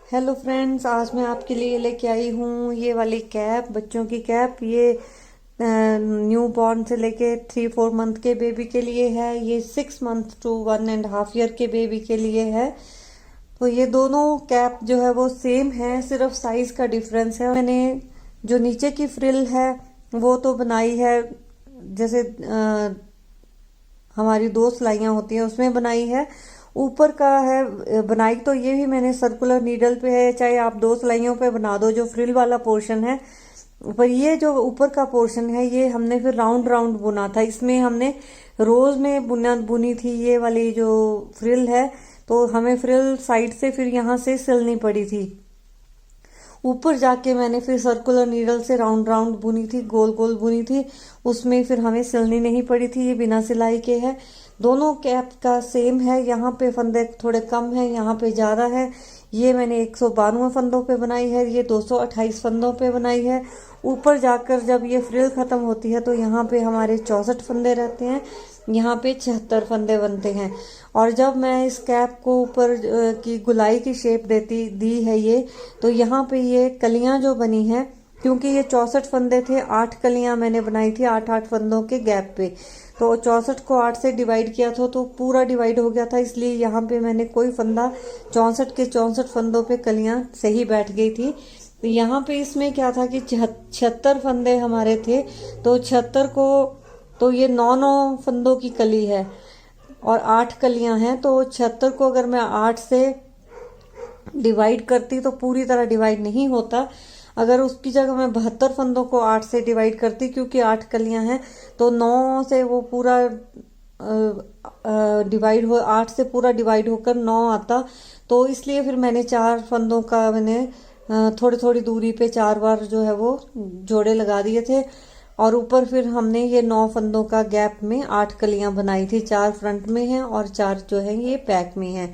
Hello friends, आज मैं आपके लिए लेके आई हूँ ये वाली कैप, बच्चों की कैप। ये न्यू बॉर्न से लेके 3-4 मंथ के बेबी के लिए है। ये 6 मंथ टू 1.5 ईयर के बेबी के लिए है। तो ये दोनों कैप जो है वो सेम है, सिर्फ साइज का डिफरेंस है। मैंने जो नीचे की फ्रिल है वो तो बनाई है जैसे हमारी 2 सिलाइयाँ होती हैं उसमें बनाई है। ऊपर का है बनाई तो ये भी मैंने सर्कुलर नीडल पे है, चाहे आप 2 सिलाइयों पे बना दो जो फ्रिल वाला पोर्शन है। पर ये जो ऊपर का पोर्शन है ये हमने फिर राउंड राउंड बुना था। इसमें हमने रोज में बुनी थी ये वाली जो फ्रिल है। तो हमें फ्रिल साइड से फिर यहाँ से सिलनी पड़ी थी। ऊपर जाके मैंने फिर सर्कुलर नीडल से राउंड राउंड बुनी थी, गोल गोल बुनी थी। उसमें फिर हमें सिलनी नहीं पड़ी थी। ये बिना सिलाई के है। दोनों कैप का सेम है। यहाँ पे फंदे थोड़े कम है, यहाँ पे ज्यादा है। ये मैंने 192 फंदों पे बनाई है, ये 228 फंदों पे बनाई है। ऊपर जाकर जब ये फ्रिल खत्म होती है तो यहाँ पे हमारे 64 फंदे रहते हैं, यहाँ पे 76 फंदे बनते हैं। और जब मैं इस कैप को ऊपर की गुलाई की शेप दी है ये, तो यहाँ पे ये कलियां जो बनी है, क्योंकि ये 64 फंदे थे, 8 कलियां मैंने बनाई थी 8-8 फंदों के गैप पे। तो 64 को 8 से डिवाइड किया था तो पूरा डिवाइड हो गया था, इसलिए यहाँ पे मैंने कोई फंदा 64 के 64 फंदों पे कलियां सही बैठ गई थी। तो यहाँ पे इसमें क्या था कि 76 फंदे हमारे थे, तो 76 को तो ये 9-9 फंदों की कली है और 8 कलियां हैं। तो 76 को अगर मैं 8 से डिवाइड करती तो पूरी तरह डिवाइड नहीं होता। अगर उसकी जगह मैं 72 फंदों को 8 से डिवाइड करती, क्योंकि 8 कलियां हैं, तो 9 से वो पूरा डिवाइड हो 8 से पूरा डिवाइड होकर 9 आता। तो इसलिए फिर मैंने 4 फंदों का मैंने थोड़ी थोड़ी दूरी पे 4 बार जो है वो जोड़े लगा दिए थे। और ऊपर फिर हमने ये 9 फंदों का गैप में 8 कलियां बनाई थी। 4 फ्रंट में हैं और 4 जो है ये बैक में हैं।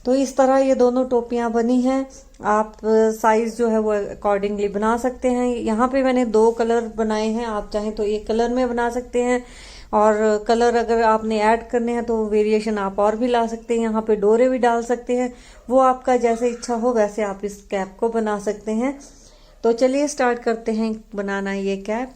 तो इस तरह ये दोनों टोपियां बनी हैं। आप साइज जो है वो अकॉर्डिंगली बना सकते हैं। यहाँ पे मैंने 2 कलर बनाए हैं, आप चाहें तो एक कलर में बना सकते हैं। और कलर अगर आपने ऐड करने हैं तो वेरिएशन आप और भी ला सकते हैं, यहाँ पे डोरे भी डाल सकते हैं। वो आपका जैसे इच्छा हो वैसे आप इस कैप को बना सकते हैं। तो चलिए स्टार्ट करते हैं बनाना ये कैप।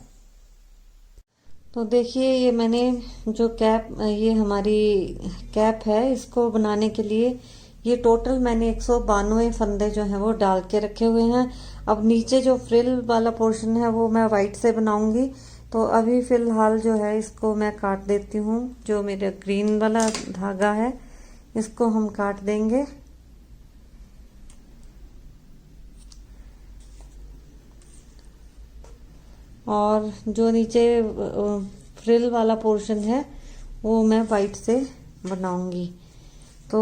तो देखिए ये मैंने जो कैप, ये हमारी कैप है, इसको बनाने के लिए ये टोटल मैंने 192 फंदे जो हैं वो डाल के रखे हुए हैं। अब नीचे जो फ्रिल वाला पोर्शन है वो मैं वाइट से बनाऊंगी। तो अभी फिलहाल जो है इसको मैं काट देती हूँ। जो मेरा ग्रीन वाला धागा है इसको हम काट देंगे। और जो नीचे फ्रिल वाला पोर्शन है वो मैं वाइट से बनाऊंगी। तो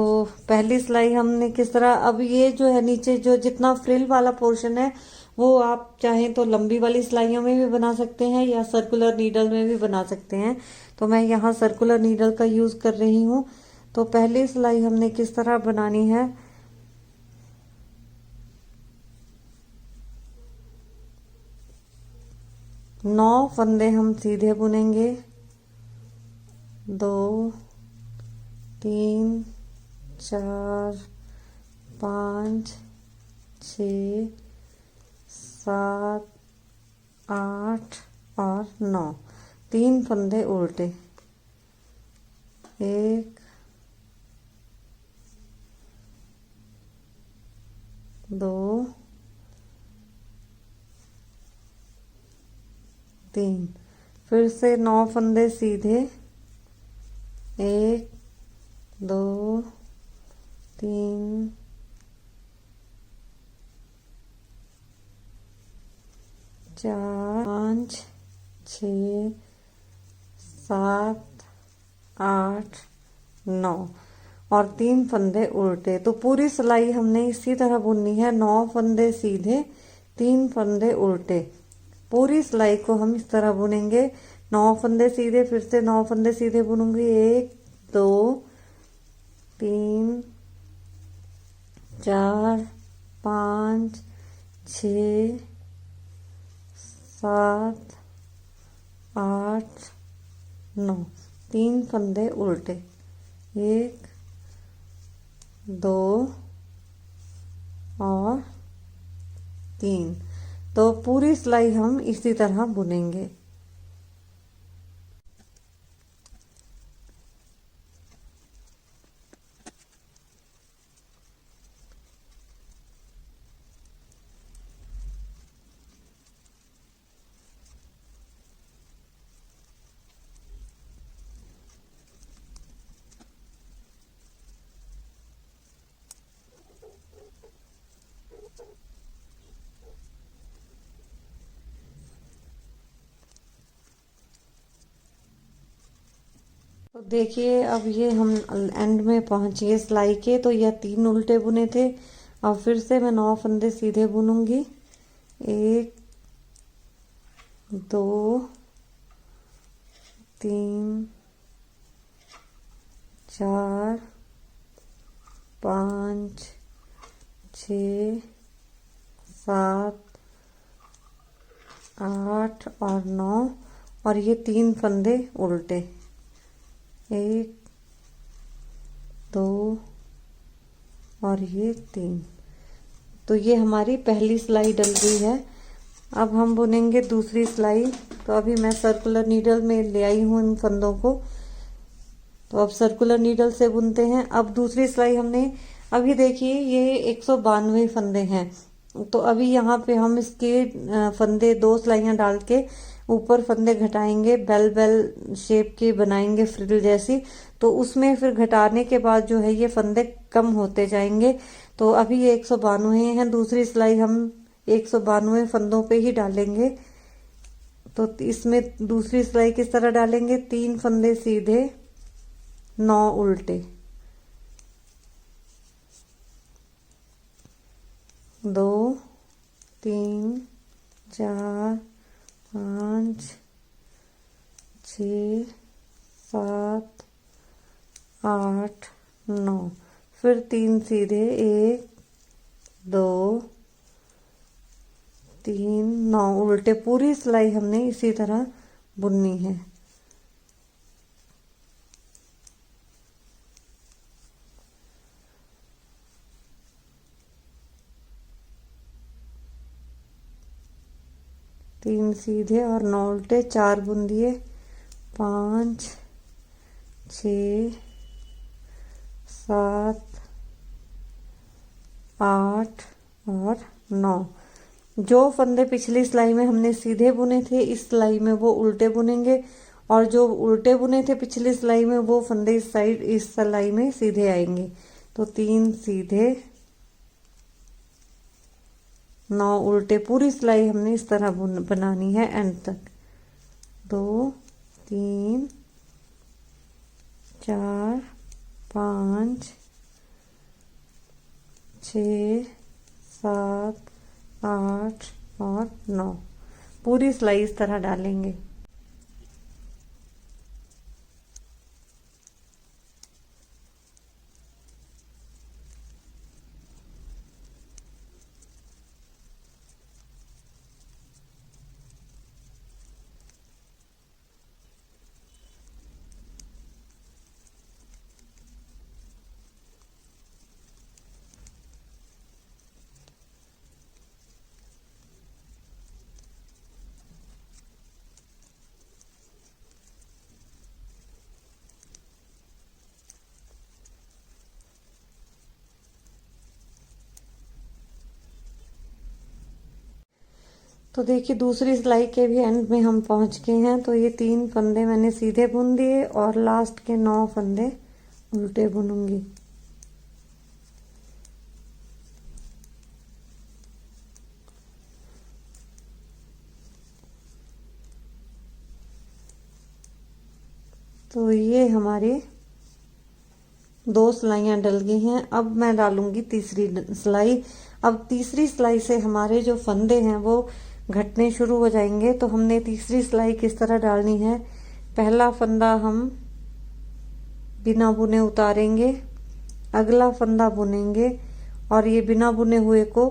पहली सिलाई हमने किस तरह, अब ये जो है नीचे जो जितना फ्रिल वाला पोर्शन है वो आप चाहें तो लंबी वाली सिलाइयों में भी बना सकते हैं या सर्कुलर नीडल में भी बना सकते हैं। तो मैं यहाँ सर्कुलर नीडल का यूज कर रही हूँ। तो पहली सिलाई हमने किस तरह बनानी है, 9 फंदे हम सीधे बुनेंगे। 2 3 4 5 6 7 8 और 9, 3 फंदे उल्टे। 1 2 3, फिर से 9 फंदे सीधे। 1 2 3 4 5 6 7 8 9 और 3 फंदे उल्टे। तो पूरी सिलाई हमने इसी तरह बुननी है, 9 फंदे सीधे, 3 फंदे उल्टे। पूरी सिलाई को हम इस तरह बुनेंगे। 9 फंदे सीधे, फिर से 9 फंदे सीधे बुनूंगी। 1 2 3 4 5 6 7 8 9, 3 फंदे उल्टे। 1 2 और 3। तो पूरी सिलाई हम इसी तरह बुनेंगे। तो देखिए अब ये हम एंड में पहुंच गए सिलाई के। तो यह 3 उल्टे बुने थे। अब फिर से मैं 9 फंदे सीधे बुनूंगी। 1 2 3 4 5 6 7 8 और 9 और ये 3 फंदे उल्टे। 1 2 और ये 3। तो ये हमारी पहली सिलाई डल गई है। अब हम बुनेंगे दूसरी सिलाई। तो अभी मैं सर्कुलर नीडल में ले आई हूँ इन फंदों को। तो अब सर्कुलर नीडल से बुनते हैं। अब दूसरी सिलाई हमने अभी देखिए ये 192 फंदे हैं। तो अभी यहाँ पे हम इसके फंदे 2 सिलाइयाँ डाल के ऊपर फंदे घटाएंगे, बेल बेल शेप के बनाएंगे फ्रिल जैसी। तो उसमें फिर घटाने के बाद जो है ये फंदे कम होते जाएंगे। तो अभी ये 192 हैं। दूसरी सिलाई हम 192 फंदों पे ही डालेंगे। तो इसमें दूसरी सिलाई किस तरह डालेंगे? 3 फंदे सीधे, 9 उल्टे, 2 3 4 5 6 7 8 9। फिर 3 सीधे, 1 2 3 9 उल्टे। पूरी सिलाई हमने इसी तरह बुननी है। तीन सीधे और 9 उल्टे, 4 बुन दिए। 5 6 7 8 और 9। जो फंदे पिछली सिलाई में हमने सीधे बुने थे इस सिलाई में वो उल्टे बुनेंगे, और जो उल्टे बुने थे पिछली सिलाई में वो फंदे इस साइड इस सिलाई में सीधे आएंगे। तो 3 सीधे, 9 उल्टे। पूरी सिलाई हमने इस तरह बनानी है एंड तक। 2 3 4 5 6 7 8 और 9। पूरी सिलाई इस तरह डालेंगे। तो देखिए दूसरी सिलाई के भी एंड में हम पहुंच गए हैं। तो ये 3 फंदे मैंने सीधे बुन दिए और लास्ट के 9 फंदे उल्टे बुनूंगी। तो ये हमारी 2 सिलाइयां डल गई हैं। अब मैं डालूंगी तीसरी सिलाई। अब तीसरी सिलाई से हमारे जो फंदे हैं वो घटने शुरू हो जाएंगे। तो हमने तीसरी सिलाई किस तरह डालनी है? पहला फंदा हम बिना बुने उतारेंगे, अगला फंदा बुनेंगे और ये बिना बुने हुए को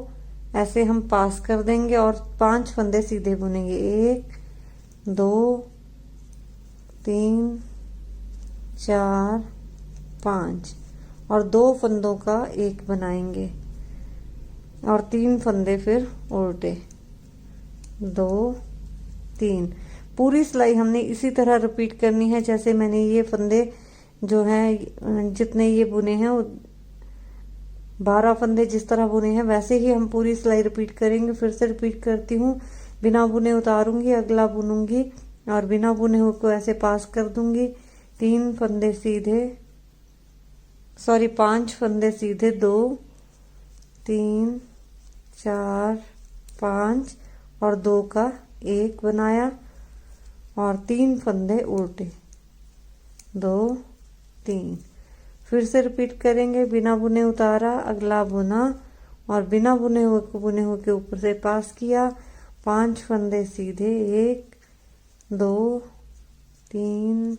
ऐसे हम पास कर देंगे और 5 फंदे सीधे बुनेंगे। 1 2 3 4 5 और 2 फंदों का एक बनाएंगे। और 3 फंदे फिर उल्टे, 2 3। पूरी सिलाई हमने इसी तरह रिपीट करनी है जैसे मैंने ये फंदे जो हैं जितने ये बुने हैं 12 फंदे जिस तरह बुने हैं वैसे ही हम पूरी सिलाई रिपीट करेंगे। फिर से रिपीट करती हूँ, बिना बुने उतारूंगी, अगला बुनूंगी और बिना बुने हुए को ऐसे पास कर दूंगी। 3 फंदे सीधे, सॉरी 5 फंदे सीधे, 2 3 4 5 और 2 का 1 बनाया और 3 फंदे उल्टे, 2 3। फिर से रिपीट करेंगे, बिना बुने उतारा, अगला बुना और बिना बुने हुए के ऊपर से पास किया। 5 फंदे सीधे, 1 2 3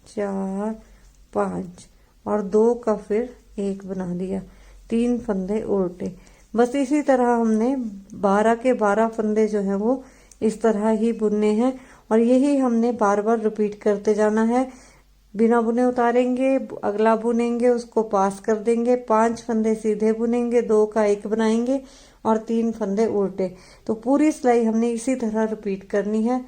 4 5 और 2 का फिर 1 बना दिया, 3 फंदे उल्टे। बस इसी तरह हमने 12 के 12 फंदे जो हैं वो इस तरह ही बुनने हैं और यही हमने बार बार रिपीट करते जाना है। बिना बुने उतारेंगे, अगला बुनेंगे, उसको पास कर देंगे, 5 फंदे सीधे बुनेंगे, 2 का 1 बनाएंगे और 3 फंदे उल्टे। तो पूरी सिलाई हमने इसी तरह रिपीट करनी है।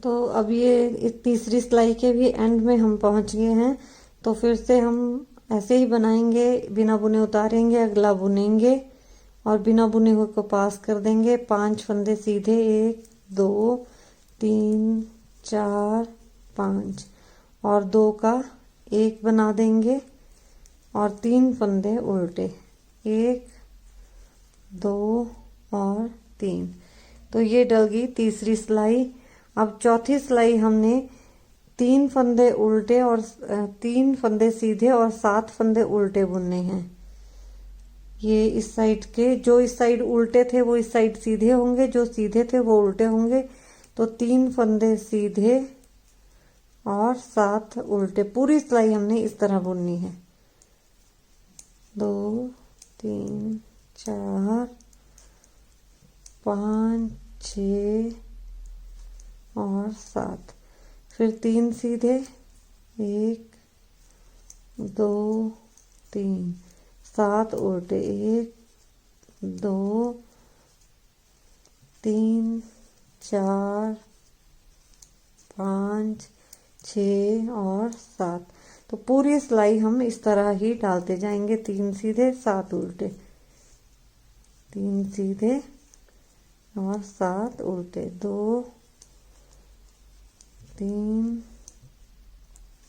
तो अब ये तीसरी सिलाई के भी एंड में हम पहुंच गए हैं। तो फिर से हम ऐसे ही बनाएंगे, बिना बुने उतारेंगे, अगला बुनेंगे और बिना बुने हुए को पास कर देंगे। 5 फंदे सीधे, 1 2 3 4 5 और 2 का 1 बना देंगे और 3 फंदे उल्टे, 1 2 और 3। तो ये डल गई तीसरी सिलाई। अब चौथी सिलाई हमने 3 फंदे उल्टे और 3 फंदे सीधे और 7 फंदे उल्टे बुनने हैं। ये इस साइड के, जो इस साइड उल्टे थे वो इस साइड सीधे होंगे, जो सीधे थे वो उल्टे होंगे। तो 3 फंदे सीधे और 7 उल्टे। पूरी सिलाई हमने इस तरह बुननी है, 2 3 4 5 6 और 7। फिर 3 सीधे, 1 2 3 7 उल्टे, 1 2 3 4 5 6 और 7। तो पूरी सिलाई हम इस तरह ही डालते जाएंगे, 3 सीधे 7 उल्टे, 3 सीधे और 7 उल्टे, 2 3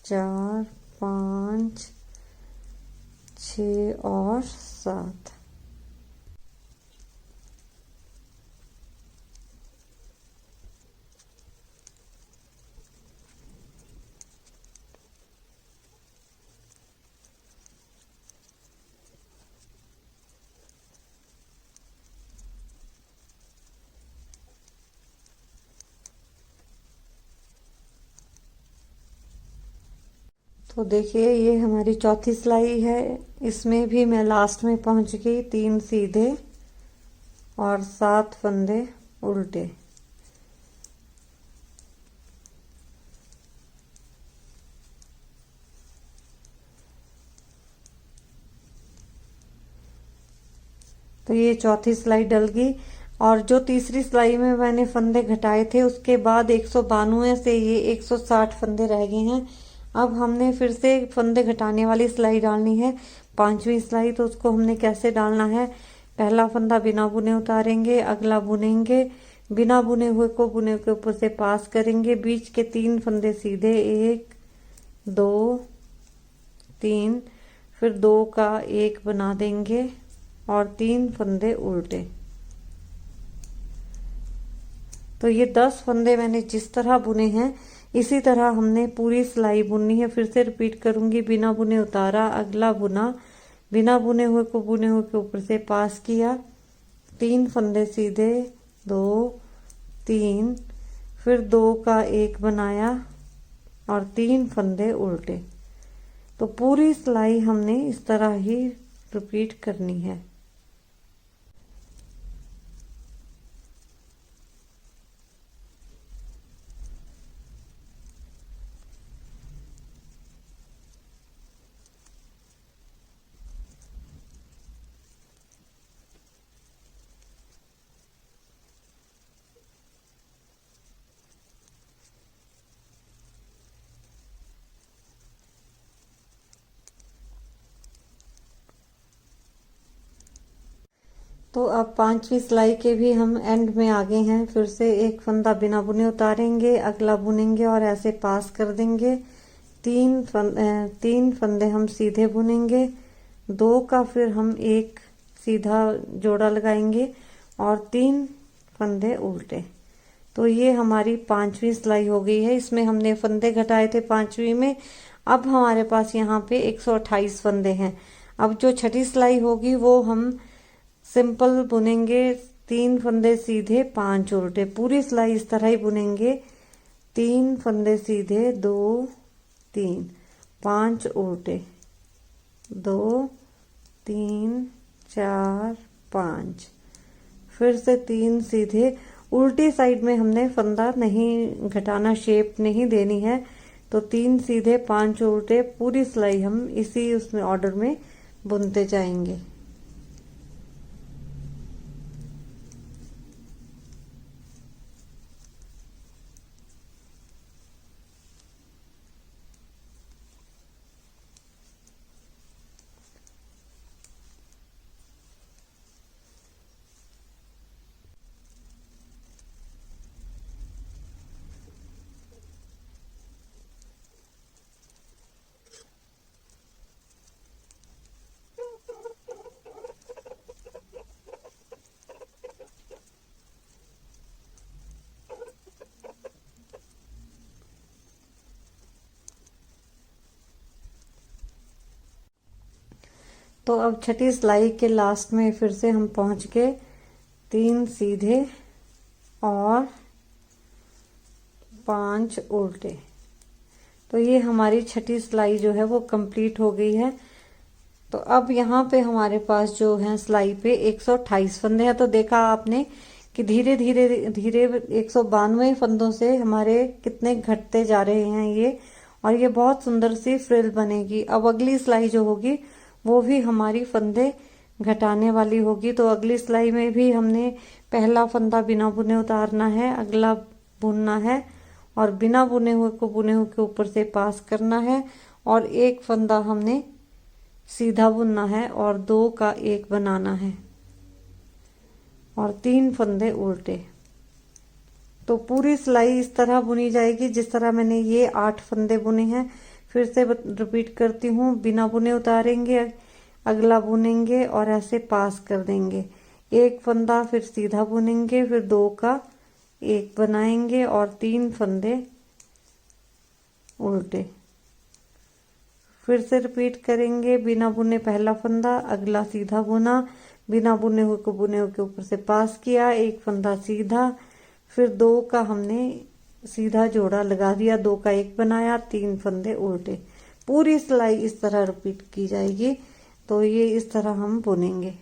4 5 6 और 7। तो देखिए ये हमारी चौथी सिलाई है, इसमें भी मैं लास्ट में पहुंच गई। 3 सीधे और 7 फंदे उल्टे। तो ये चौथी सिलाई डल गई और जो तीसरी सिलाई में मैंने फंदे घटाए थे उसके बाद 192 से ये 160 फंदे रह गए हैं। अब हमने फिर से फंदे घटाने वाली सिलाई डालनी है, 5वीं सिलाई। तो उसको हमने कैसे डालना है, पहला फंदा बिना बुने उतारेंगे, अगला बुनेंगे, बिना बुने हुए को बुने के ऊपर से पास करेंगे, बीच के 3 फंदे सीधे, 1 2 3, फिर 2 का 1 बना देंगे और 3 फंदे उल्टे। तो ये 10 फंदे मैंने जिस तरह बुने हैं इसी तरह हमने पूरी सिलाई बुननी है। फिर से रिपीट करूंगी, बिना बुने उतारा, अगला बुना, बिना बुने हुए को बुने हुए के ऊपर से पास किया, 3 फंदे सीधे, 2 3, फिर 2 का 1 बनाया और 3 फंदे उल्टे। तो पूरी सिलाई हमने इस तरह ही रिपीट करनी है। तो अब 5वीं सिलाई के भी हम एंड में आ गए हैं। फिर से एक फंदा बिना बुने उतारेंगे, अगला बुनेंगे और ऐसे पास कर देंगे। 3 फंदे हम सीधे बुनेंगे, 2 का फिर हम एक सीधा जोड़ा लगाएंगे और 3 फंदे उल्टे। तो ये हमारी 5वीं सिलाई हो गई है। इसमें हमने फंदे घटाए थे 5वीं में। अब हमारे पास यहाँ पे 128 फंदे हैं। अब जो छठी सिलाई होगी वो हम सिंपल बुनेंगे, 3 फंदे सीधे 5 उल्टे। पूरी सिलाई इस तरह ही बुनेंगे, 3 फंदे सीधे, 2 3, 5 उल्टे, 2 3 4 5, फिर से 3 सीधे। उल्टी साइड में हमने फंदा नहीं घटाना, शेप नहीं देनी है। तो 3 सीधे 5 उल्टे, पूरी सिलाई हम इसी उसमें ऑर्डर में बुनते जाएंगे। तो अब छठी सिलाई के लास्ट में फिर से हम पहुंच गए, 3 सीधे और 5 उल्टे। तो ये हमारी छठी सिलाई जो है वो कंप्लीट हो गई है। तो अब यहाँ पे हमारे पास जो है सिलाई पे 128 फंदे हैं। तो देखा आपने कि धीरे धीरे धीरे 192 फंदों से हमारे कितने घटते जा रहे हैं ये, और ये बहुत सुंदर सी फ्रिल बनेगी। अब अगली सिलाई जो होगी वो भी हमारी फंदे घटाने वाली होगी। तो अगली सिलाई में भी हमने पहला फंदा बिना बुने उतारना है, अगला बुनना है और बिना बुने हुए को बुने हुए के ऊपर से पास करना है और एक फंदा हमने सीधा बुनना है और 2 का 1 बनाना है और 3 फंदे उल्टे। तो पूरी सिलाई इस तरह बुनी जाएगी जिस तरह मैंने ये 8 फंदे बुने हैं। फिर से रिपीट करती हूँ, बिना बुने उतारेंगे, अगला बुनेंगे और ऐसे पास कर देंगे, एक फंदा फिर सीधा बुनेंगे, फिर 2 का 1 बनाएंगे और 3 फंदे उल्टे। फिर से रिपीट करेंगे, बिना बुने पहला फंदा, अगला सीधा बुना, बिना बुने हुए को बुने हुए के ऊपर से पास किया, एक फंदा सीधा, फिर 2 का हमने सीधा जोड़ा लगा दिया, 2 का 1 बनाया, 3 फंदे उल्टे। पूरी सिलाई इस तरह रिपीट की जाएगी। तो ये इस तरह हम बुनेंगे।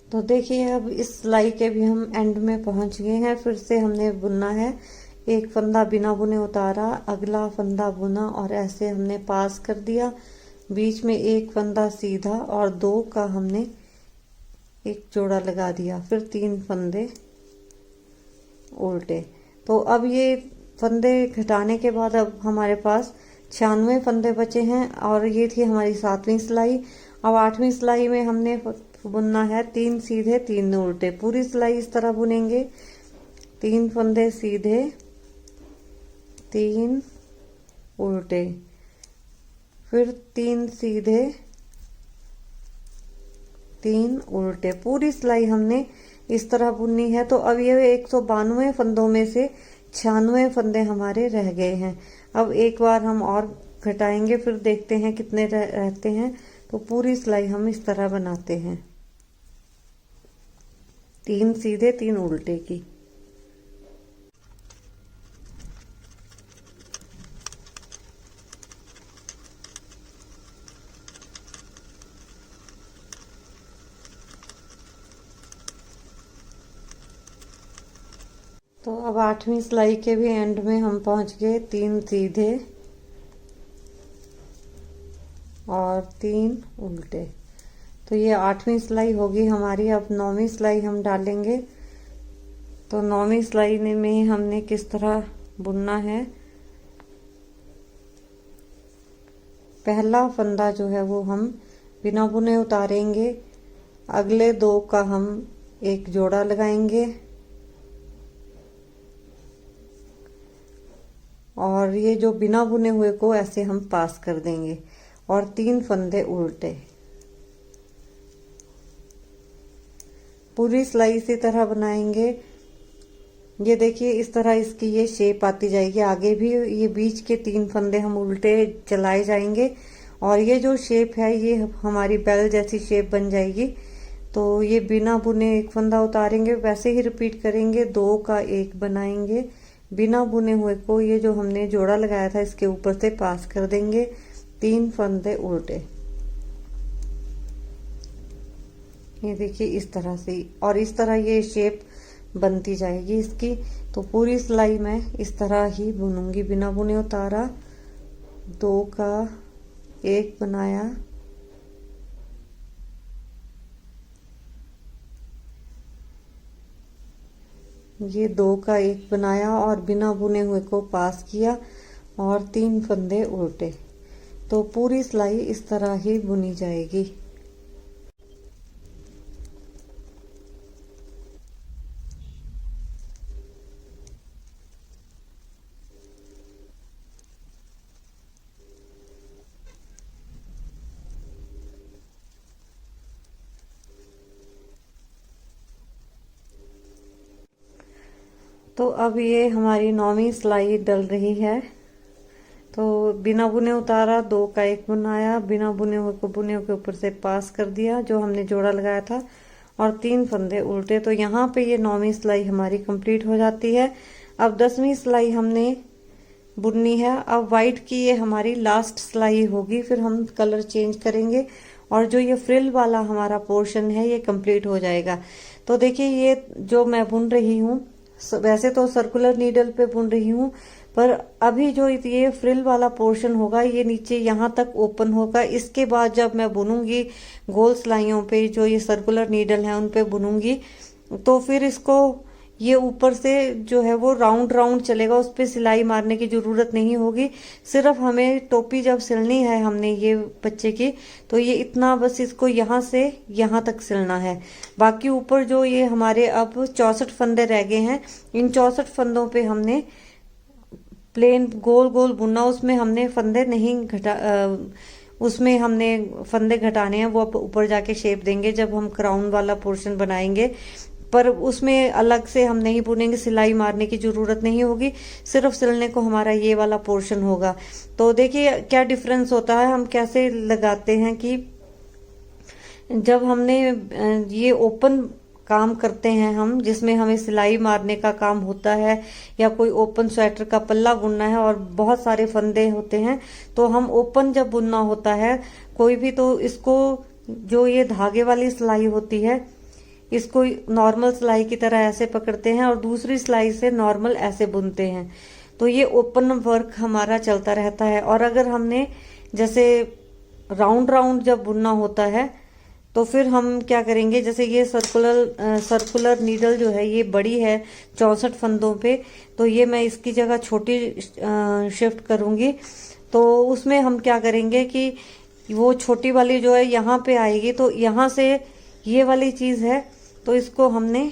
तो देखिए अब इस सिलाई के भी हम एंड में पहुंच गए हैं। फिर से हमने बुनना है, एक फंदा बिना बुने उतारा, अगला फंदा बुना और ऐसे हमने पास कर दिया, बीच में एक फंदा सीधा और 2 का हमने एक जोड़ा लगा दिया, फिर 3 फंदे उल्टे। तो अब ये फंदे घटाने के बाद अब हमारे पास 96 फंदे बचे हैं और ये थी हमारी 7वीं सिलाई। अब 8वीं सिलाई में हमने बुनना है 3 सीधे 3 उल्टे। पूरी सिलाई इस तरह बुनेंगे, 3 फंदे सीधे 3 उल्टे, फिर 3 सीधे 3 उल्टे। पूरी सिलाई हमने इस तरह बुननी है। तो अब ये 192 फंदों में से 96 फंदे हमारे रह गए हैं। अब एक बार हम और घटाएंगे, फिर देखते हैं कितने रहते हैं। तो पूरी सिलाई हम इस तरह बनाते हैं, 3 सीधे 3 उल्टे की। तो अब 8वीं सिलाई के भी एंड में हम पहुंच गए, 3 सीधे और 3 उल्टे। तो ये 8वीं सिलाई होगी हमारी। अब 9वीं सिलाई हम डालेंगे। तो 9वीं सिलाई में हमने किस तरह बुनना है, पहला फंदा जो है वो हम बिना बुने उतारेंगे, अगले 2 का हम एक जोड़ा लगाएंगे और ये जो बिना बुने हुए को ऐसे हम पास कर देंगे और 3 फंदे उल्टे। पूरी सिलाई इसी तरह बनाएंगे। ये देखिए इस तरह इसकी ये शेप आती जाएगी। आगे भी ये बीच के 3 फंदे हम उल्टे चलाए जाएंगे और ये जो शेप है ये हमारी बेल जैसी शेप बन जाएगी। तो ये बिना बुने एक फंदा उतारेंगे, वैसे ही रिपीट करेंगे, 2 का एक बनाएंगे, बिना बुने हुए को ये जो हमने जोड़ा लगाया था इसके ऊपर से पास कर देंगे, 3 फंदे उल्टे। ये देखिए इस तरह से, और इस तरह ये शेप बनती जाएगी इसकी। तो पूरी सिलाई मैं इस तरह ही बुनूंगी, बिना बुने उतारा, 2 का एक बनाया, ये 2 का एक बनाया और बिना बुने हुए को पास किया और 3 फंदे उल्टे। तो पूरी सिलाई इस तरह ही बुनी जाएगी। तो अब ये हमारी 9वीं सिलाई डल रही है। तो बिना बुने उतारा, 2 का एक बनाया, बिना बुने हुए को बुने हुए के ऊपर से पास कर दिया जो हमने जोड़ा लगाया था और 3 फंदे उल्टे। तो यहाँ पे ये 9वीं सिलाई हमारी कंप्लीट हो जाती है। अब 10वीं सिलाई हमने बुननी है। अब वाइट की ये हमारी लास्ट सिलाई होगी, फिर हम कलर चेंज करेंगे और जो ये फ्रिल वाला हमारा पोर्शन है ये कंप्लीट हो जाएगा। तो देखिए ये जो मैं बुन रही हूँ, वैसे तो सर्कुलर नीडल पे बुन रही हूँ, पर अभी जो ये फ्रिल वाला पोर्शन होगा ये नीचे यहाँ तक ओपन होगा। इसके बाद जब मैं बुनूंगी गोल सिलाइयों पे, जो ये सर्कुलर नीडल है उन पे बुनूंगी, तो फिर इसको ये ऊपर से जो है वो राउंड राउंड चलेगा, उस पे सिलाई मारने की जरूरत नहीं होगी। सिर्फ हमें टोपी जब सिलनी है हमने ये बच्चे की, तो ये इतना बस इसको यहाँ से यहाँ तक सिलना है। बाकी ऊपर जो ये हमारे अब 64 फंदे रह गए हैं, इन 64 फंदों पे हमने प्लेन गोल गोल बुनना, उसमें हमने फंदे नहीं उसमें हमने फंदे घटाने हैं, वो ऊपर जाके शेप देंगे जब हम क्राउन वाला पोर्शन बनाएंगे। पर उसमें अलग से हम नहीं बुनेंगे, सिलाई मारने की जरूरत नहीं होगी, सिर्फ सिलने को हमारा ये वाला पोर्शन होगा। तो देखिए क्या डिफरेंस होता है, हम कैसे लगाते हैं कि जब हमने ये ओपन काम करते हैं हम, जिसमें हमें सिलाई मारने का काम होता है या कोई ओपन स्वेटर का पल्ला बुनना है और बहुत सारे फंदे होते हैं, तो हम ओपन जब बुनना होता है कोई भी, तो इसको जो ये धागे वाली सिलाई होती है इसको नॉर्मल सिलाई की तरह ऐसे पकड़ते हैं और दूसरी सिलाई से नॉर्मल ऐसे बुनते हैं। तो ये ओपन वर्क हमारा चलता रहता है। और अगर हमने जैसे राउंड राउंड जब बुनना होता है तो फिर हम क्या करेंगे, जैसे ये सर्कुलर नीडल जो है ये बड़ी है 64 फंदों पे, तो ये मैं इसकी जगह छोटी शिफ्ट करूंगी। तो उसमें हम क्या करेंगे कि वो छोटी वाली जो है यहाँ पे आएगी, तो यहाँ से ये वाली चीज है तो इसको हमने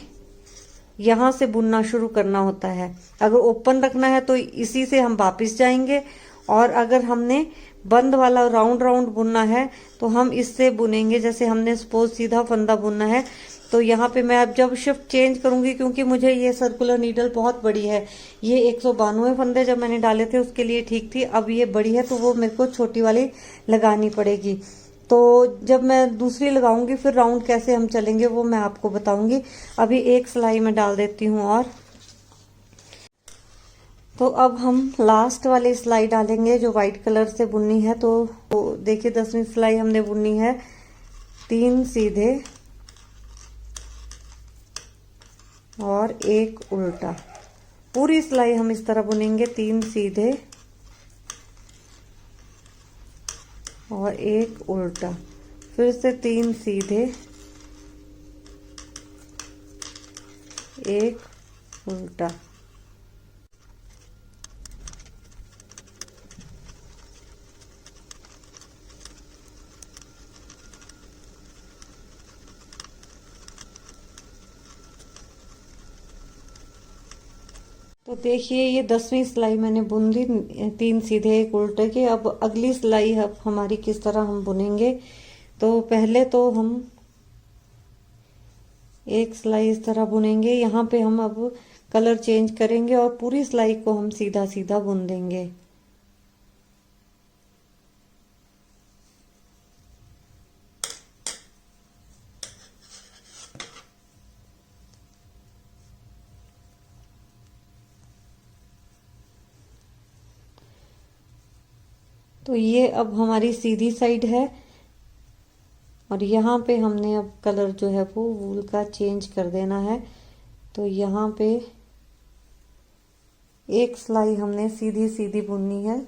यहाँ से बुनना शुरू करना होता है। अगर ओपन रखना है तो इसी से हम वापस जाएंगे, और अगर हमने बंद वाला राउंड राउंड बुनना है तो हम इससे बुनेंगे। जैसे हमने सपोज सीधा फंदा बुनना है तो यहाँ पे मैं अब जब शिफ्ट चेंज करूंगी, क्योंकि मुझे ये सर्कुलर नीडल बहुत बड़ी है, ये 192 फंदे जब मैंने डाले थे उसके लिए ठीक थी, अब ये बड़ी है तो वो मेरे को छोटी वाली लगानी पड़ेगी। तो जब मैं दूसरी लगाऊंगी फिर राउंड कैसे हम चलेंगे वो मैं आपको बताऊंगी। अभी एक सिलाई में डाल देती हूँ और तो अब हम लास्ट वाली सिलाई डालेंगे जो व्हाइट कलर से बुननी है। तो देखिए 10वीं सिलाई हमने बुननी है 3 सीधे और 1 उल्टा। पूरी सिलाई हम इस तरह बुनेंगे, 3 सीधे और 1 उल्टा, फिर से 3 सीधे 1 उल्टा। तो देखिए ये 10वीं सिलाई मैंने बुन दी, 3 सीधे 1 उल्टे के। अब अगली सिलाई अब हमारी किस तरह हम बुनेंगे, तो पहले तो हम एक सिलाई इस तरह बुनेंगे, यहाँ पे हम अब कलर चेंज करेंगे और पूरी सिलाई को हम सीधा सीधा बुन देंगे। तो ये अब हमारी सीधी साइड है और यहाँ पे हमने अब कलर जो है वो वूल का चेंज कर देना है। तो यहाँ पे एक सिलाई हमने सीधी सीधी बुननी है।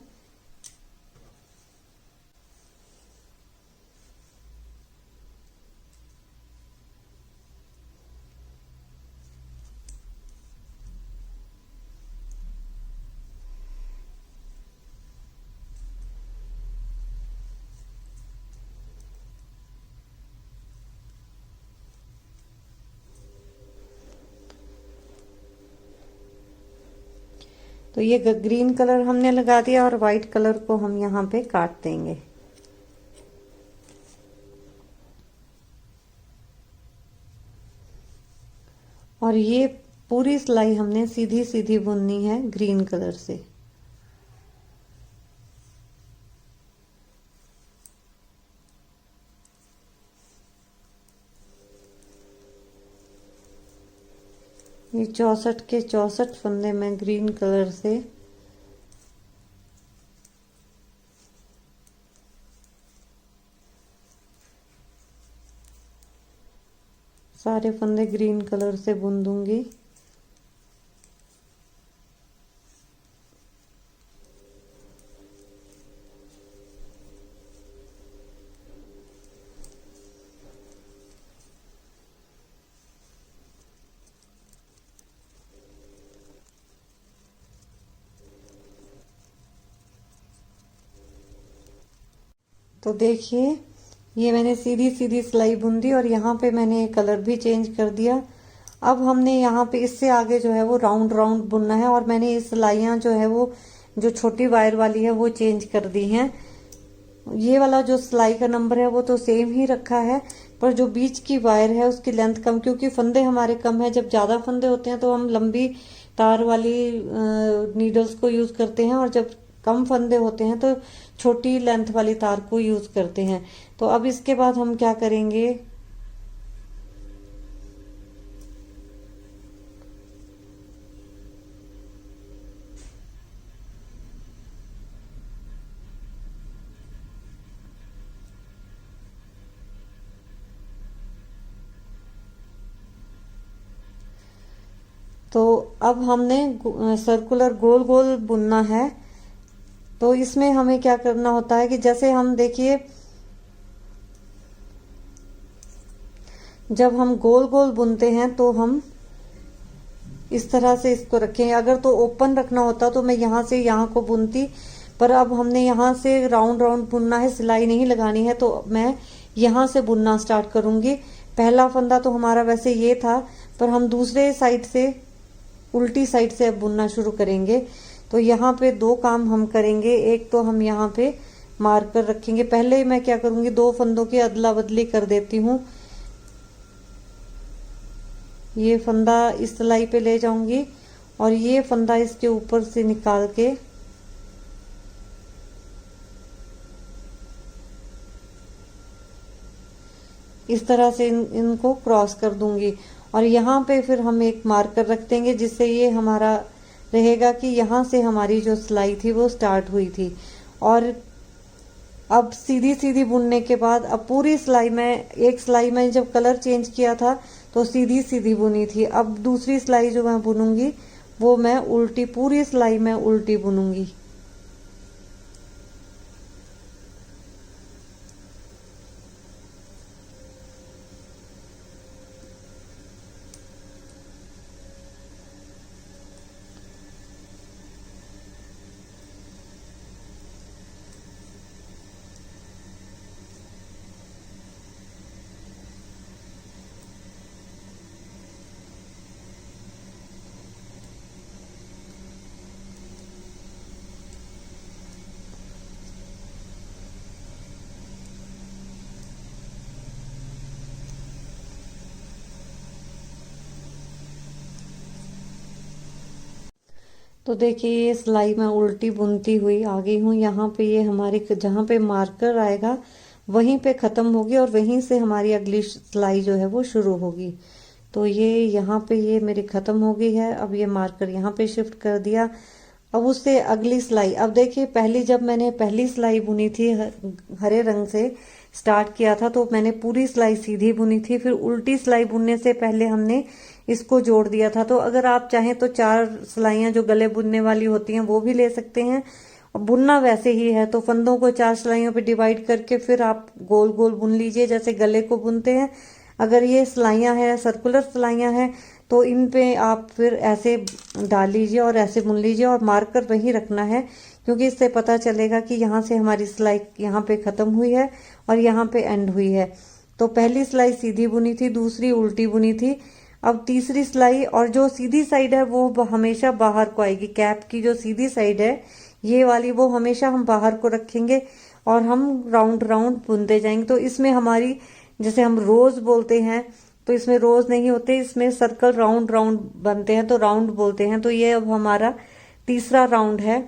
तो ये ग्रीन कलर हमने लगा दिया और व्हाइट कलर को हम यहाँ पे काट देंगे। और ये पूरी सिलाई हमने सीधी सीधी बुननी है ग्रीन कलर से। ये 64 के 64 फंदे में ग्रीन कलर से सारे फंदे ग्रीन कलर से बुन दूंगी। तो देखिए ये मैंने सीधी सीधी सिलाई बुन दी और यहाँ पे मैंने कलर भी चेंज कर दिया। अब हमने यहाँ पे इससे आगे जो है वो राउंड राउंड बुनना है और मैंने ये सिलाइयाँ जो है वो जो छोटी वायर वाली है वो चेंज कर दी हैं। ये वाला जो सिलाई का नंबर है वो तो सेम ही रखा है, पर जो बीच की वायर है उसकी लेंथ कम, क्योंकि फंदे हमारे कम है। जब ज्यादा फंदे होते हैं तो हम लंबी तार वाली नीडल्स को यूज करते हैं, और जब कम फंदे होते हैं तो छोटी लेंथ वाली तार को यूज करते हैं। तो अब इसके बाद हम क्या करेंगे, तो अब हमने सर्कुलर गोल गोल बुनना है। तो इसमें हमें क्या करना होता है कि जैसे हम देखिए जब हम गोल गोल बुनते हैं तो हम इस तरह से इसको रखेंगे। अगर तो ओपन रखना होता तो मैं यहाँ से यहाँ को बुनती, पर अब हमने यहाँ से राउंड राउंड बुनना है, सिलाई नहीं लगानी है, तो मैं यहाँ से बुनना स्टार्ट करूंगी। पहला फंदा तो हमारा वैसे ये था, पर हम दूसरे साइड से, उल्टी साइड से अब बुनना शुरू करेंगे। तो यहाँ पे दो काम हम करेंगे। एक तो हम यहाँ पे मार्कर रखेंगे। पहले मैं क्या करूंगी, दो फंदों की अदला बदली कर देती हूँ। ये फंदा इस सिलाई पे ले जाऊंगी और ये फंदा इसके ऊपर से निकाल के इस तरह से इनको क्रॉस कर दूंगी। और यहाँ पे फिर हम एक मार्कर रख देंगे, जिससे ये हमारा रहेगा कि यहाँ से हमारी जो सिलाई थी वो स्टार्ट हुई थी। और अब सीधी सीधी बुनने के बाद अब पूरी सिलाई में, एक सिलाई में जब कलर चेंज किया था तो सीधी सीधी बुनी थी। अब दूसरी सिलाई जो मैं बुनूंगी वो मैं उल्टी, पूरी सिलाई में उल्टी बुनूंगी। तो देखिए ये सिलाई मैं उल्टी बुनती हुई आ गई हूँ। यहाँ पे ये हमारी जहाँ पे मार्कर आएगा वहीं पे खत्म होगी और वहीं से हमारी अगली सिलाई जो है वो शुरू होगी। तो ये यहाँ पे ये मेरी खत्म हो गई है। अब ये मार्कर यहाँ पे शिफ्ट कर दिया। अब उससे अगली सिलाई, अब देखिए पहली, जब मैंने पहली सिलाई बुनी थी हरे रंग से स्टार्ट किया था तो मैंने पूरी सिलाई सीधी बुनी थी। फिर उल्टी सिलाई बुनने से पहले हमने इसको जोड़ दिया था। तो अगर आप चाहें तो 4 सिलाइयां जो गले बुनने वाली होती हैं वो भी ले सकते हैं। और बुनना वैसे ही है, तो फंदों को 4 सिलाइयों पे डिवाइड करके फिर आप गोल गोल बुन लीजिए जैसे गले को बुनते हैं। अगर ये सिलाइयां हैं, सर्कुलर सिलाइयां हैं, तो इन पे आप फिर ऐसे डाल लीजिए और ऐसे बुन लीजिए और मार्कर वहीं रखना है, क्योंकि इससे पता चलेगा कि यहाँ से हमारी सिलाई यहाँ पे खत्म हुई है और यहाँ पे एंड हुई है। तो पहली सिलाई सीधी बुनी थी, दूसरी उल्टी बुनी थी। अब तीसरी सिलाई, और जो सीधी साइड है वो हमेशा बाहर को आएगी। कैप की जो सीधी साइड है ये वाली, वो हमेशा हम बाहर को रखेंगे और हम राउंड राउंड बुनते जाएंगे। तो इसमें हमारी, जैसे हम रोज बोलते हैं तो इसमें रोज नहीं होते, इसमें सर्कल राउंड राउंड बनते हैं तो राउंड बोलते हैं। तो ये अब हमारा तीसरा राउंड है।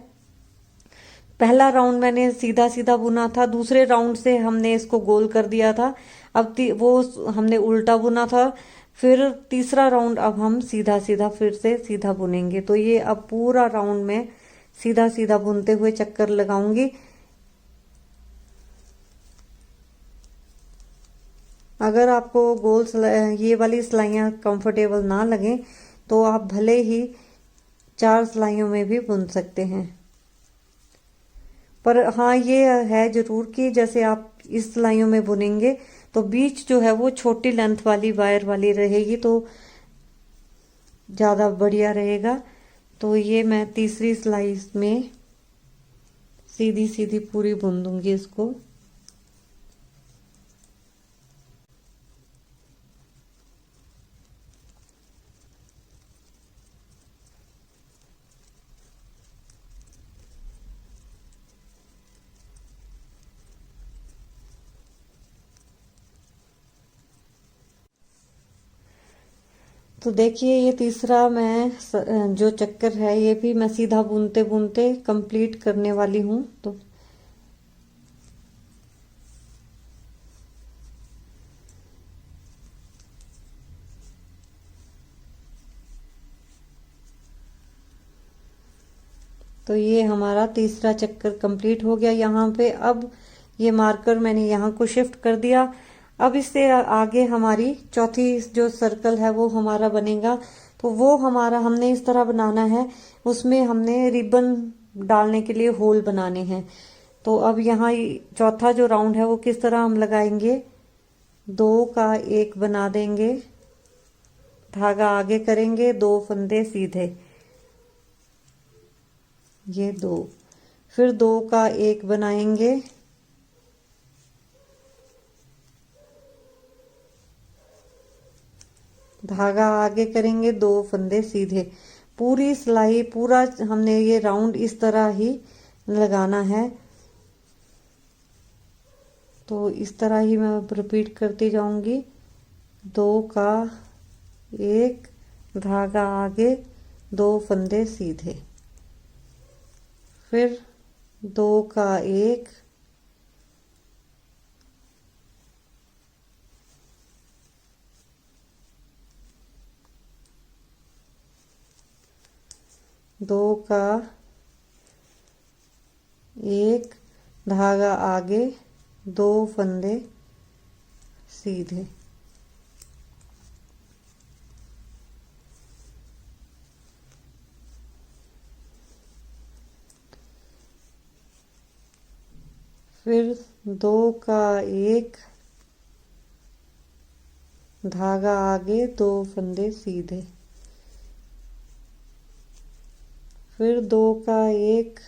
पहला राउंड मैंने सीधा सीधा बुना था, दूसरे राउंड से हमने इसको गोल कर दिया था। अब वो हमने उल्टा बुना था। फिर तीसरा राउंड अब हम सीधा सीधा फिर से सीधा बुनेंगे। तो ये अब पूरा राउंड में सीधा सीधा बुनते हुए चक्कर लगाऊंगी। अगर आपको गोल ये वाली सिलाइयाँ कंफर्टेबल ना लगे तो आप भले ही 4 सिलाइयों में भी बुन सकते हैं। पर हाँ, ये है जरूर कि जैसे आप इस सिलाइयों में बुनेंगे तो बीच जो है वो छोटी लेंथ वाली वायर वाली रहेगी, तो ज्यादा बढ़िया रहेगा। तो ये मैं तीसरी सिलाई में सीधी सीधी पूरी बुन दूंगी इसको। तो देखिए ये तीसरा मैं जो चक्कर है ये भी मैं सीधा बुनते बुनते कंप्लीट करने वाली हूँ। तो ये हमारा तीसरा चक्कर कंप्लीट हो गया यहाँ पे। अब ये मार्कर मैंने यहाँ को शिफ्ट कर दिया। अब इससे आगे हमारी चौथी जो सर्कल है वो हमारा बनेगा। तो वो हमारा हमने इस तरह बनाना है, उसमें हमने रिबन डालने के लिए होल बनाने हैं। तो अब यहाँ चौथा जो राउंड है वो किस तरह हम लगाएंगे, 2 का 1 बना देंगे, धागा आगे करेंगे, 2 फंदे सीधे, ये 2, फिर 2 का 1 बनाएंगे, धागा आगे करेंगे, 2 फंदे सीधे। पूरी सिलाई पूरा हमने ये राउंड इस तरह ही लगाना है। तो इस तरह ही मैं रिपीट करती जाऊंगी। 2 का 1, धागा आगे, 2 फंदे सीधे, फिर 2 का 1, दो का 1, धागा आगे, 2 फंदे सीधे, फिर 2 का 1, धागा आगे, 2 फंदे सीधे, फिर 2 का 1,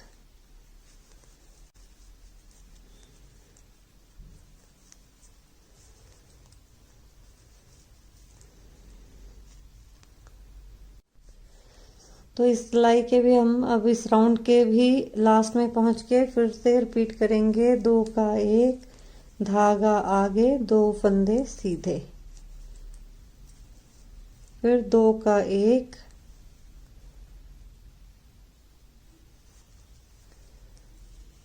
तो इस सिलाई के भी हम अब इस राउंड के भी लास्ट में पहुंच के फिर से रिपीट करेंगे। 2 का 1, धागा आगे, 2 फंदे सीधे, फिर 2 का 1,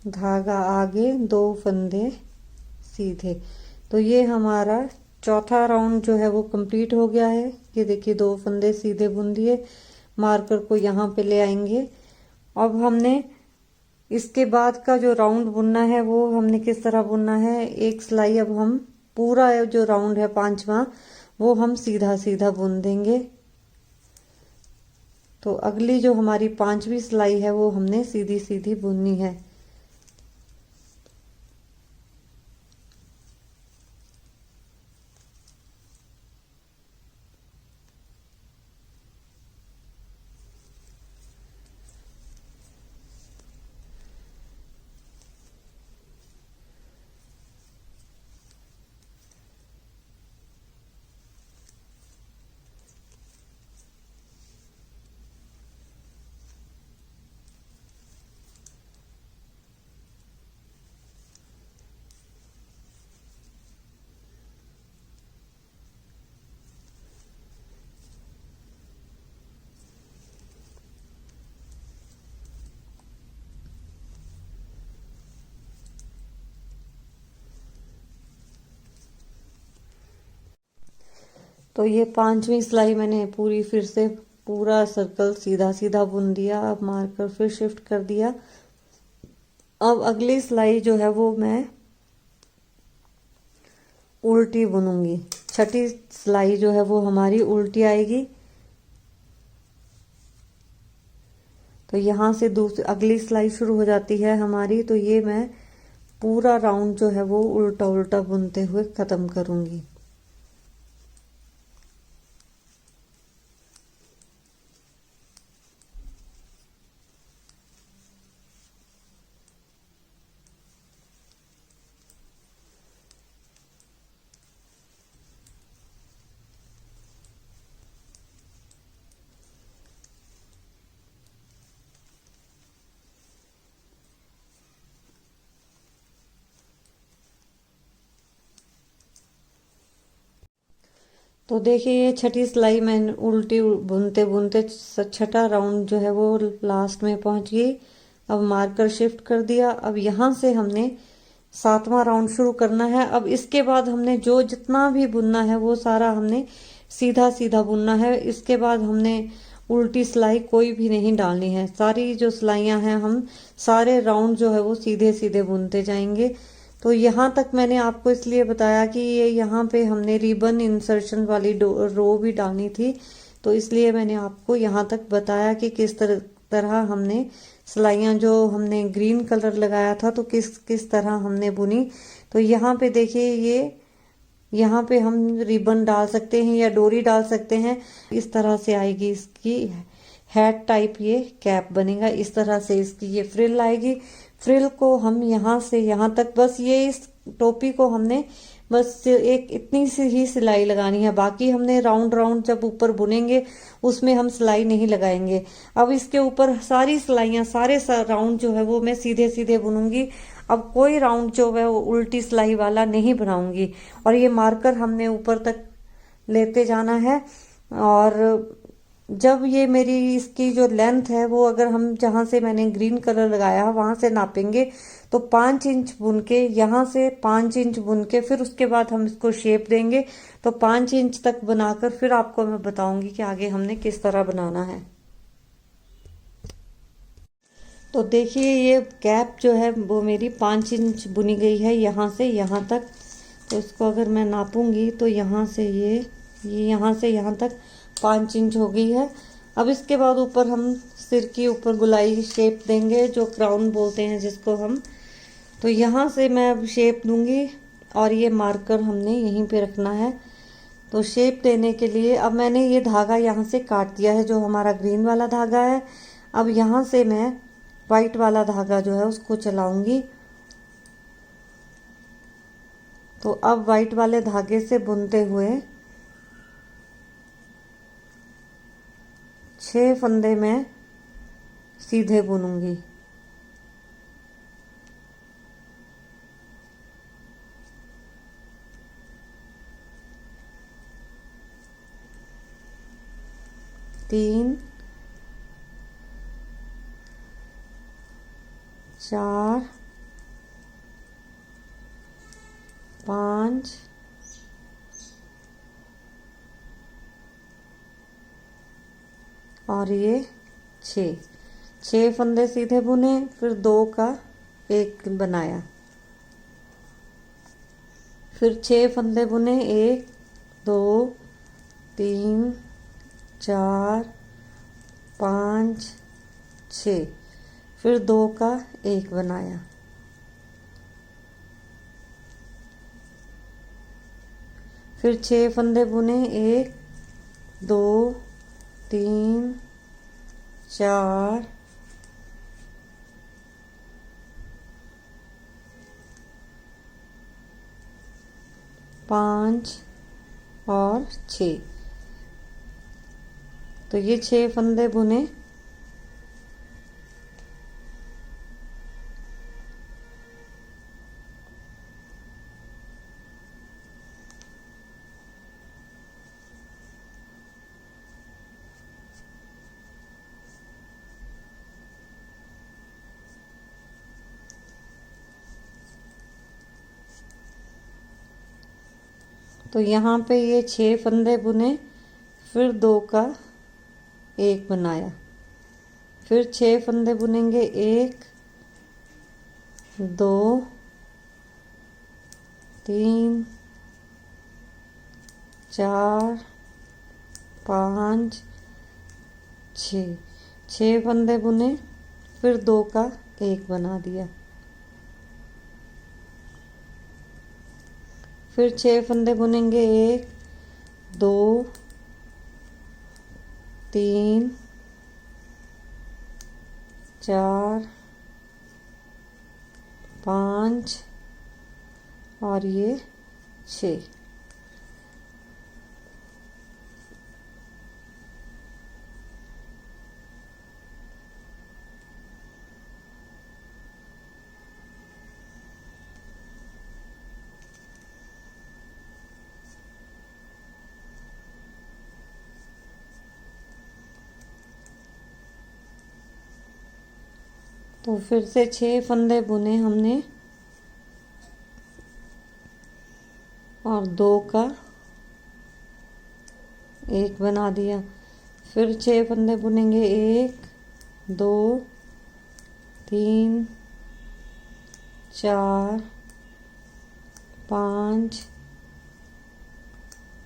धागा आगे, 2 फंदे सीधे। तो ये हमारा चौथा राउंड जो है वो कंप्लीट हो गया है। ये देखिए 2 फंदे सीधे बुन दिए, मार्कर को यहाँ पे ले आएंगे। अब हमने इसके बाद का जो राउंड बुनना है वो हमने किस तरह बुनना है। एक सिलाई अब हम पूरा जो राउंड है 5वां वो हम सीधा सीधा बुन देंगे। तो अगली जो हमारी 5वीं सिलाई है वो हमने सीधी सीधी बुननी है। तो ये 5वीं सिलाई मैंने पूरी फिर से पूरा सर्कल सीधा सीधा बुन दिया। अब मार्कर फिर शिफ्ट कर दिया। अब अगली सिलाई जो है वो मैं उल्टी बुनूंगी। छठी सिलाई जो है वो हमारी उल्टी आएगी। तो यहाँ से दूसरी अगली सिलाई शुरू हो जाती है हमारी। तो ये मैं पूरा राउंड जो है वो उल्टा उल्टा बुनते हुए खत्म करूंगी। तो देखिए ये छठी सिलाई मैंने उल्टी बुनते बुनते छठा राउंड जो है वो लास्ट में पहुंच गई। अब मार्कर शिफ्ट कर दिया। अब यहाँ से हमने 7वां राउंड शुरू करना है। अब इसके बाद हमने जो जितना भी बुनना है वो सारा हमने सीधा सीधा बुनना है। इसके बाद हमने उल्टी सिलाई कोई भी नहीं डालनी है। सारी जो सिलाइयां हैं हम सारे राउंड जो है वो सीधे सीधे बुनते जाएंगे। तो यहाँ तक मैंने आपको इसलिए बताया कि ये यहाँ पे हमने रिबन इंसर्शन वाली रो भी डालनी थी। तो इसलिए मैंने आपको यहाँ तक बताया कि किस तरह हमने सिलाइयाँ जो हमने ग्रीन कलर लगाया था तो किस किस तरह हमने बुनी। तो यहाँ पे देखिए ये यहाँ पे हम रिबन डाल सकते हैं या डोरी डाल सकते हैं। इस तरह से आएगी इसकी हैट टाइप, ये कैप बनेगा। इस तरह से इसकी ये फ्रिल आएगी। फ्रिल को हम यहाँ से यहाँ तक, बस ये इस टोपी को हमने बस एक इतनी सी ही सिलाई लगानी है। बाकी हमने राउंड राउंड जब ऊपर बुनेंगे उसमें हम सिलाई नहीं लगाएंगे। अब इसके ऊपर सारी सिलाइयाँ, सारे राउंड जो है वो मैं सीधे सीधे बुनूंगी। अब कोई राउंड जो है वो उल्टी सिलाई वाला नहीं बनाऊंगी। और ये मार्कर हमने ऊपर तक लेते जाना है। और जब ये मेरी इसकी जो लेंथ है वो, अगर हम जहाँ से मैंने ग्रीन कलर लगाया है वहां से नापेंगे तो 5 इंच बुन के, यहाँ से 5 इंच बुन के फिर उसके बाद हम इसको शेप देंगे। तो 5 इंच तक बनाकर फिर आपको मैं बताऊंगी कि आगे हमने किस तरह बनाना है। तो देखिए ये कैप जो है वो मेरी 5 इंच बुनी गई है यहाँ से यहाँ तक। तो इसको अगर मैं नापूंगी तो यहाँ से ये यहाँ से यहाँ तक 5 इंच हो गई है। अब इसके बाद ऊपर हम सिर के ऊपर गुलाई शेप देंगे, जो क्राउन बोलते हैं जिसको हम। तो यहाँ से मैं अब शेप दूंगी और ये मार्कर हमने यहीं पे रखना है। तो शेप देने के लिए अब मैंने ये धागा यहाँ से काट दिया है, जो हमारा ग्रीन वाला धागा है। अब यहाँ से मैं वाइट वाला धागा जो है उसको चलाऊंगी। तो अब वाइट वाले धागे से बुनते हुए 6 फंदे में सीधे बुनूंगी। तीन, 4, 5, और ये 6 फंदे सीधे बुने, फिर 2 का 1 बनाया, फिर 6 फंदे बुने, 1 2 3 4 5 6, फिर 2 का 1 बनाया, फिर 6 फंदे बुने, 1 2 3 4 5 और 6। तो ये 6 फंदे बुने। तो यहाँ पे ये 6 फंदे बुने, फिर 2 का 1 बनाया, फिर 6 फंदे बुनेंगे, 1 2 3 4 5 6 फंदे बुने, फिर 2 का 1 बना दिया, फिर 6 फंदे बुनेंगे, 1 2 3 4 5 और ये 6। तो फिर से 6 फंदे बुने हमने और 2 का 1 बना दिया, फिर 6 फंदे बुनेंगे, 1 2 3 4 5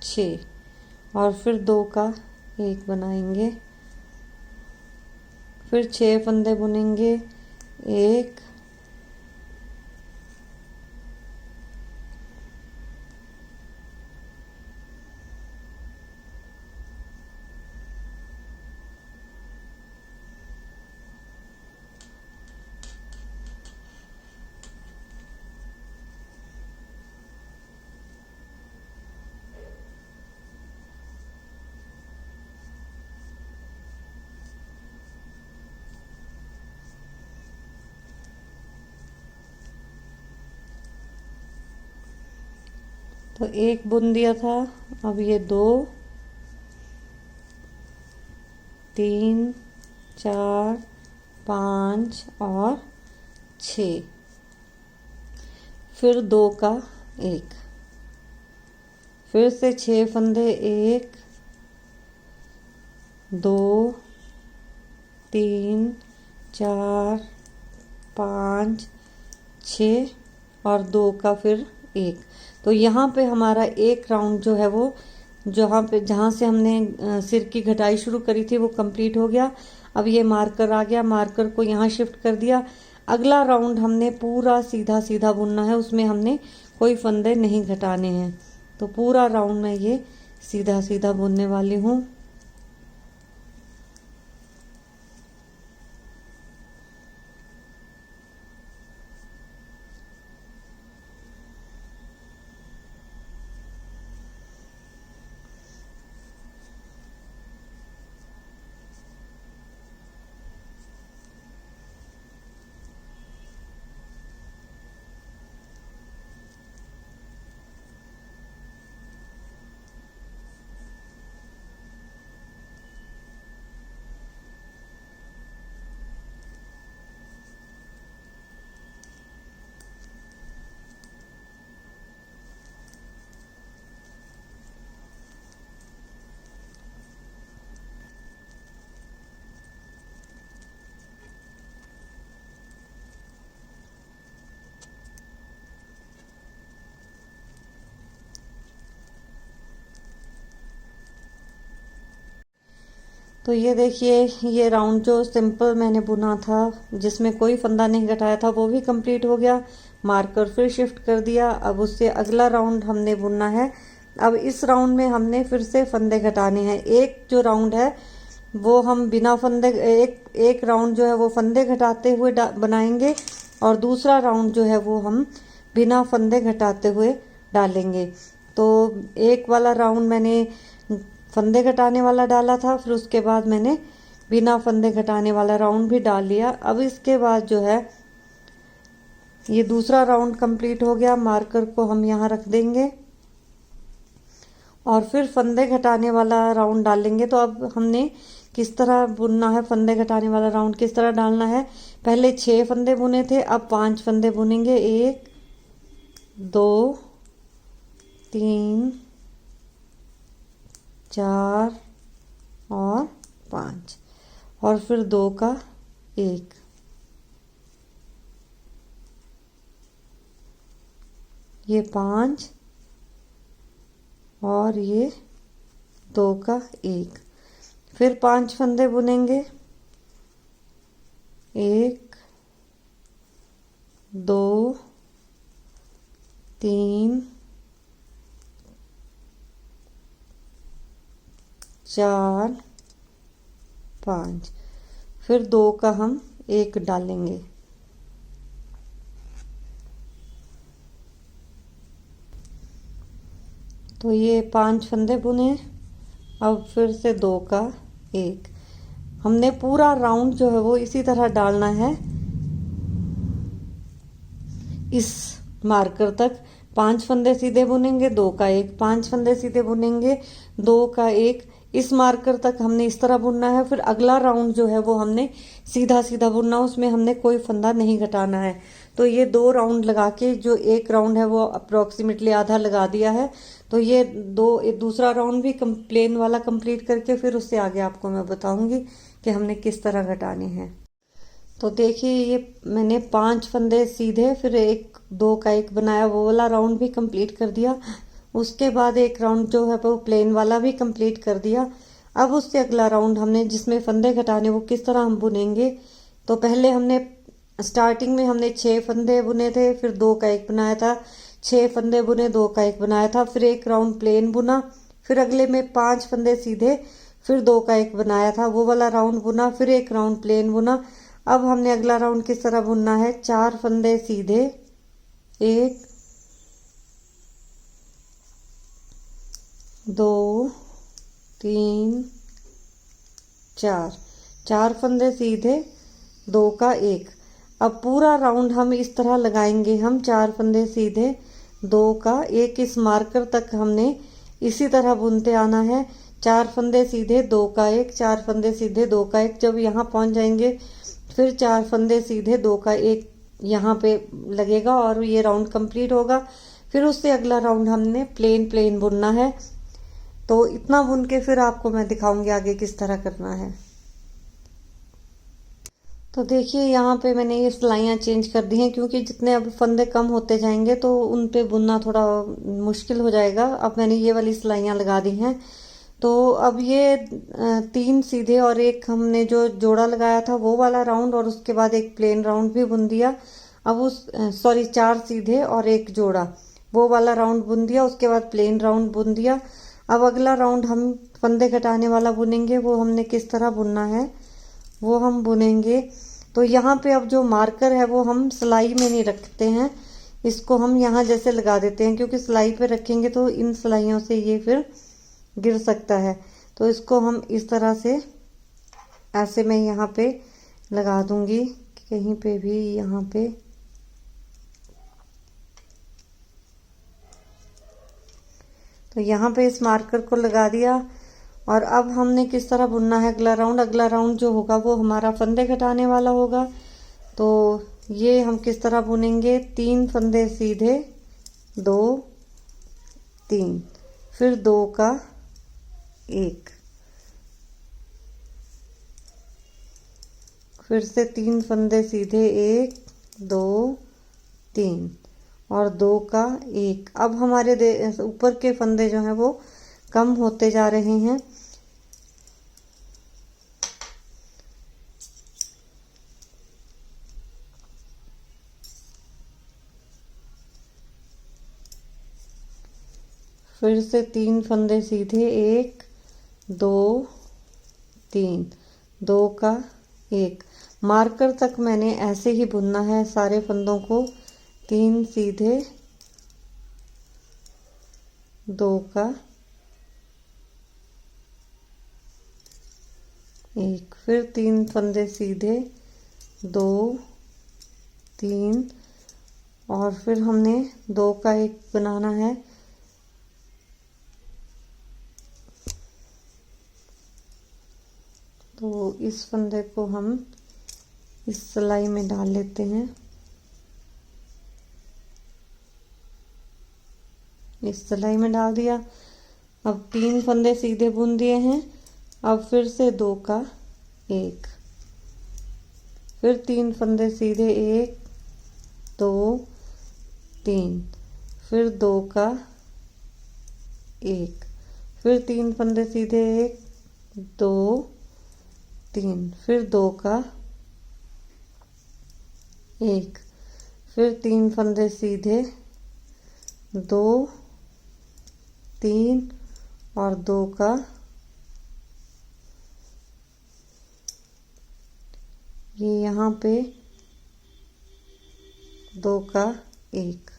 6 और फिर 2 का 1 बनाएंगे, फिर 6 फंदे बुनेंगे, 1 2 तो एक बुन दिया था, अब ये 2 3 4 5 और 6, फिर 2 का 1, फिर से 6 फंदे, 1 2 3 4 5 6 और 2 का फिर 1। तो यहाँ पे हमारा एक राउंड जो है वो जहाँ से हमने सिर की घटाई शुरू करी थी वो कंप्लीट हो गया। अब ये मार्कर आ गया, मार्कर को यहाँ शिफ्ट कर दिया। अगला राउंड हमने पूरा सीधा सीधा बुनना है, उसमें हमने कोई फंदे नहीं घटाने हैं। तो पूरा राउंड में ये सीधा सीधा बुनने वाली हूँ। तो ये देखिए, ये राउंड जो सिंपल मैंने बुना था जिसमें कोई फंदा नहीं घटाया था वो भी कंप्लीट हो गया। मार्कर फिर शिफ्ट कर दिया। अब उससे अगला राउंड हमने बुनना है। अब इस राउंड में हमने फिर से फंदे घटाने हैं। एक जो राउंड है वो हम बिना फंदे, एक राउंड जो है वो फंदे घटाते हुए बनाएंगे और दूसरा राउंड जो है वो हम बिना फंदे घटाते हुए डालेंगे। तो एक वाला राउंड मैंने फंदे घटाने वाला डाला था, फिर उसके बाद मैंने बिना फंदे घटाने वाला राउंड भी डाल लिया। अब इसके बाद जो है ये दूसरा राउंड कंप्लीट हो गया। मार्कर को हम यहाँ रख देंगे और फिर फंदे घटाने वाला राउंड डालेंगे। तो अब हमने किस तरह बुनना है, फंदे घटाने वाला राउंड किस तरह डालना है। पहले 6 फंदे बुने थे, अब 5 फंदे बुनेंगे। 1 2 3 4 और 5 और फिर 2 का 1। ये 5 और ये 2 का 1, फिर 5 फंदे बुनेंगे। 1 2 3 4 5, फिर 2 का हम 1 डालेंगे। तो ये 5 फंदे बुने। अब फिर से 2 का 1। हमने पूरा राउंड जो है वो इसी तरह डालना है इस मार्कर तक। 5 फंदे सीधे बुनेंगे, 2 का 1, 5 फंदे सीधे बुनेंगे, 2 का 1। इस मार्कर तक हमने इस तरह बुनना है। फिर अगला राउंड जो है वो हमने सीधा सीधा बुनना, उसमें हमने कोई फंदा नहीं घटाना है। तो ये 2 राउंड लगा के जो एक राउंड है वो अप्रोक्सीमेटली आधा लगा दिया है। तो ये दूसरा राउंड भी प्लेन वाला कंप्लीट करके फिर उससे आगे आपको मैं बताऊंगी कि हमने किस तरह घटाने हैं। तो देखिए, ये मैंने 5 फंदे सीधे, फिर 2 का 1 बनाया, वो वाला राउंड भी कंप्लीट कर दिया। उसके बाद एक राउंड जो है वो प्लेन वाला भी कंप्लीट कर दिया। अब उससे अगला राउंड हमने जिसमें फंदे घटाने वो किस तरह हम बुनेंगे। तो पहले हमने स्टार्टिंग में हमने 6 फंदे बुने थे, फिर 2 का 1 बनाया था। 6 फंदे बुने, 2 का 1 बनाया था, फिर एक राउंड प्लेन बुना, फिर अगले में 5 फंदे सीधे, फिर 2 का 1 बनाया था, वो वाला राउंड बुना, फिर एक राउंड प्लेन बुना। अब हमने अगला राउंड किस तरह बुनना है। 4 फंदे सीधे, 1 2 3 4, 4 फंदे सीधे, 2 का 1। अब पूरा राउंड हम इस तरह लगाएंगे। हम 4 फंदे सीधे, 2 का 1 इस मार्कर तक हमने इसी तरह बुनते आना है। 4 फंदे सीधे 2 का 1, 4 फंदे सीधे 2 का 1। जब यहाँ पहुंच जाएंगे फिर 4 फंदे सीधे 2 का 1 यहाँ पे लगेगा और ये राउंड कंप्लीट होगा। फिर उससे अगला राउंड हमने प्लेन प्लेन बुनना है। तो इतना बुन के फिर आपको मैं दिखाऊंगी आगे किस तरह करना है। तो देखिए यहाँ पे मैंने ये सिलाइयाँ चेंज कर दी हैं, क्योंकि जितने अब फंदे कम होते जाएंगे तो उन पे बुनना थोड़ा मुश्किल हो जाएगा। अब मैंने ये वाली सिलाइयाँ लगा दी हैं। तो अब ये 3 सीधे और 1 हमने जो जोड़ा लगाया था वो वाला राउंड, और उसके बाद एक प्लेन राउंड भी बुन दिया। अब उस 4 सीधे और 1 जोड़ा वो वाला राउंड बुन दिया, उसके बाद प्लेन राउंड बुन दिया। अब अगला राउंड हम फंदे घटाने वाला बुनेंगे। वो हमने किस तरह बुनना है वो हम बुनेंगे। तो यहाँ पे अब जो मार्कर है वो हम सिलाई में नहीं रखते हैं, इसको हम यहाँ जैसे लगा देते हैं, क्योंकि सिलाई पे रखेंगे तो इन सिलाइयों से ये फिर गिर सकता है। तो इसको हम इस तरह से ऐसे मैं यहाँ पे लगा दूंगी, कहीं पे भी यहाँ पे। तो यहाँ पे इस मार्कर को लगा दिया। और अब हमने किस तरह बुनना है अगला राउंड। अगला राउंड जो होगा वो हमारा फंदे घटाने वाला होगा। तो ये हम किस तरह बुनेंगे, 3 फंदे सीधे 2 3, फिर 2 का 1, फिर से 3 फंदे सीधे 1 2 3 और 2 का 1। अब हमारे ऊपर के फंदे जो हैं वो कम होते जा रहे हैं। फिर से 3 फंदे सीधे 1 2 3, 2 का 1। मार्कर तक मैंने ऐसे ही बुनना है सारे फंदों को। 3 सीधे 2 का 1, फिर 3 फंदे सीधे 2 3 और फिर हमने 2 का 1 बनाना है। तो इस फंदे को हम इस सिलाई में डाल लेते हैं। इस सिलाई में डाल दिया। अब 3 फंदे सीधे बुन दिए हैं। अब फिर से 2 का 1, फिर 3 फंदे सीधे 1 2 3, फिर 2 का 1, फिर 3 फंदे सीधे 1 2 3, फिर 2 का 1, फिर 3 फंदे सीधे 2 3 और 2 का 1, यहाँ पे 2 का 1।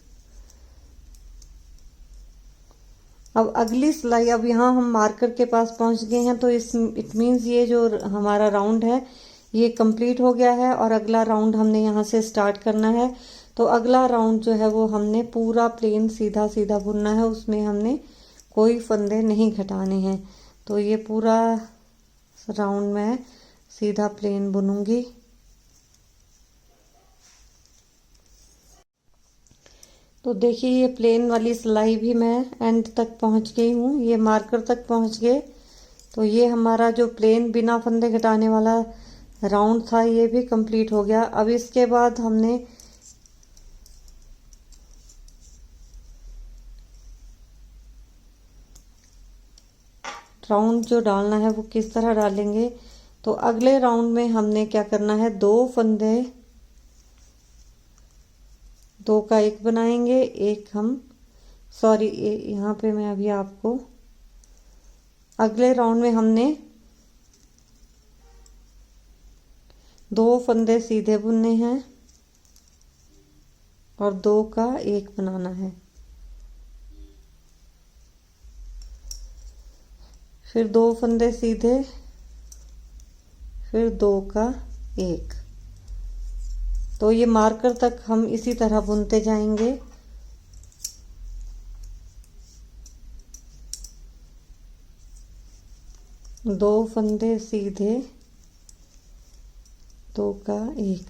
अब अगली सिलाई, अब यहाँ हम मार्कर के पास पहुंच गए हैं। तो इट मीन्स ये जो हमारा राउंड है ये कंप्लीट हो गया है और अगला राउंड हमने यहाँ से स्टार्ट करना है। तो अगला राउंड जो है वो हमने पूरा प्लेन सीधा सीधा बुनना है, उसमें हमने कोई फंदे नहीं घटाने हैं। तो ये पूरा राउंड में सीधा प्लेन बुनूंगी। तो देखिए ये प्लेन वाली सिलाई भी मैं एंड तक पहुंच गई हूँ, ये मार्कर तक पहुंच गए। तो ये हमारा जो प्लेन बिना फंदे घटाने वाला राउंड था ये भी कंप्लीट हो गया। अब इसके बाद हमने राउंड जो डालना है वो किस तरह डालेंगे। तो अगले राउंड में हमने क्या करना है, 2 फंदे 2 का 1 बनाएंगे। एक हम सॉरी यहाँ पे मैं अभी आपको अगले राउंड में हमने 2 फंदे सीधे बुनने हैं और 2 का 1 बनाना है। फिर 2 फंदे सीधे, फिर 2 का 1। तो ये मार्कर तक हम इसी तरह बुनते जाएंगे। दो फंदे सीधे, दो का एक।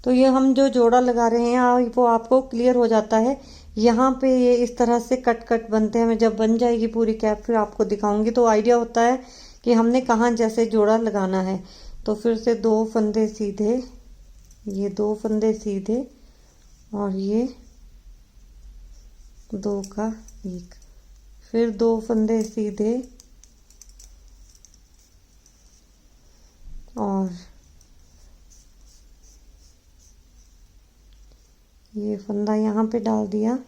तो ये हम जो जोड़ा लगा रहे हैं वो आपको क्लियर हो जाता है। यहाँ पे ये इस तरह से कट कट बनते हैं। मैं जब बन जाएगी पूरी कैप फिर आपको दिखाऊंगी तो आइडिया होता है कि हमने कहाँ जैसे जोड़ा लगाना है। तो फिर से दो फंदे सीधे, ये दो फंदे सीधे और ये दो का एक, फिर दो फंदे सीधे और ये फंदा यहाँ पे डाल दिया,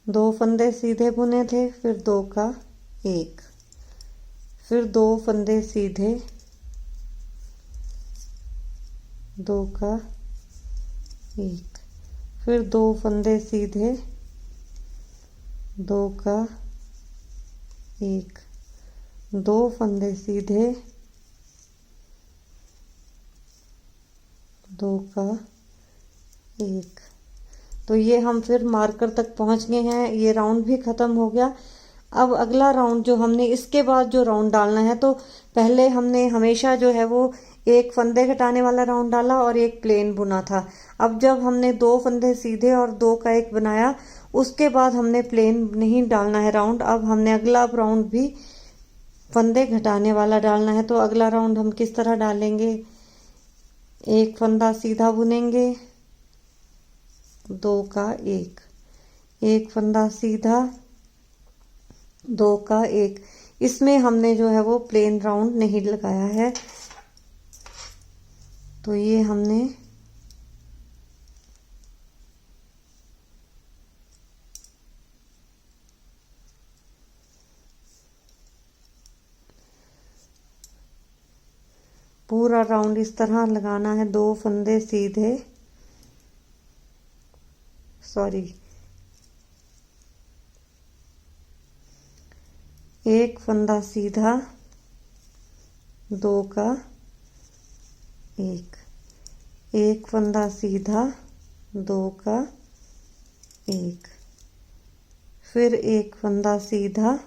दो फंदे सीधे बुने थे, फिर दो का एक, फिर दो फंदे सीधे, दो का एक, फिर दो फंदे सीधे, दो का एक, दो फंदे सीधे, दो का एक। तो ये हम फिर मार्कर तक पहुंच गए हैं। ये राउंड भी खत्म हो गया। अब अगला राउंड जो हमने इसके बाद जो राउंड डालना है, तो पहले हमने हमेशा जो है वो एक फंदे घटाने वाला राउंड डाला और एक प्लेन बुना था। अब जब हमने दो फंदे सीधे और दो का एक बनाया, उसके बाद हमने प्लेन नहीं डालना है राउंड। अब हमने अगला राउंड भी फंदे घटाने वाला डालना है। तो अगला राउंड हम किस तरह डालेंगे, एक फंदा सीधा बुनेंगे, दो का एक, एक फंदा सीधा, दो का एक। इसमें हमने जो है वो प्लेन राउंड नहीं लगाया है। तो ये हमने पूरा राउंड इस तरह लगाना है। दो फंदे सीधे, सॉरी, एक फंदा सीधा, दो का एक, एक फंदा सीधा, दो का एक, फिर एक फंदा सीधा,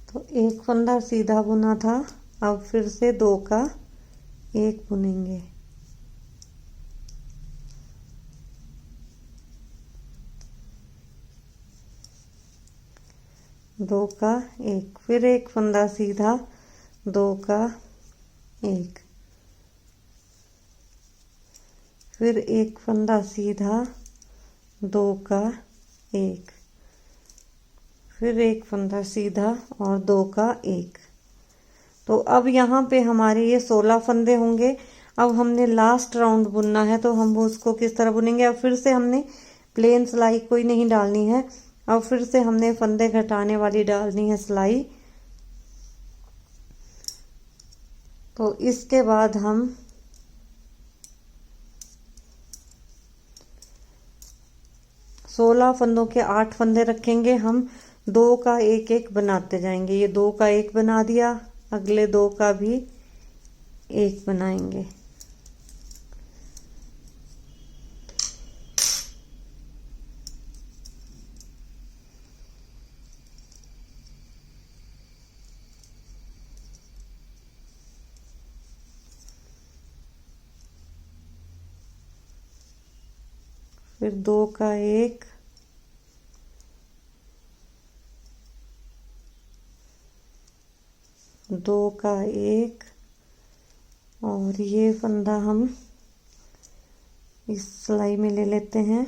तो एक फंदा सीधा बुना था। अब फिर से दो का एक बुनेंगे, दो का एक, फिर एक फंदा सीधा, दो का एक, फिर एक फंदा सीधा, दो का एक, फिर एक फंदा सीधा और दो का एक। तो अब यहाँ पे हमारे ये 16 फंदे होंगे। अब हमने लास्ट राउंड बुनना है, तो हम उसको किस तरह बुनेंगे। अब फिर से हमने प्लेन सिलाई कोई नहीं डालनी है। अब फिर से हमने फंदे घटाने वाली डालनी है सिलाई। तो इसके बाद हम सोलह फंदों के 8 फंदे रखेंगे। हम दो का एक एक बनाते जाएंगे। ये दो का एक बना दिया, अगले दो का भी एक बनाएंगे। फिर दो का एक, दो का एक, और ये फंदा हम इस सिलाई में ले लेते हैं।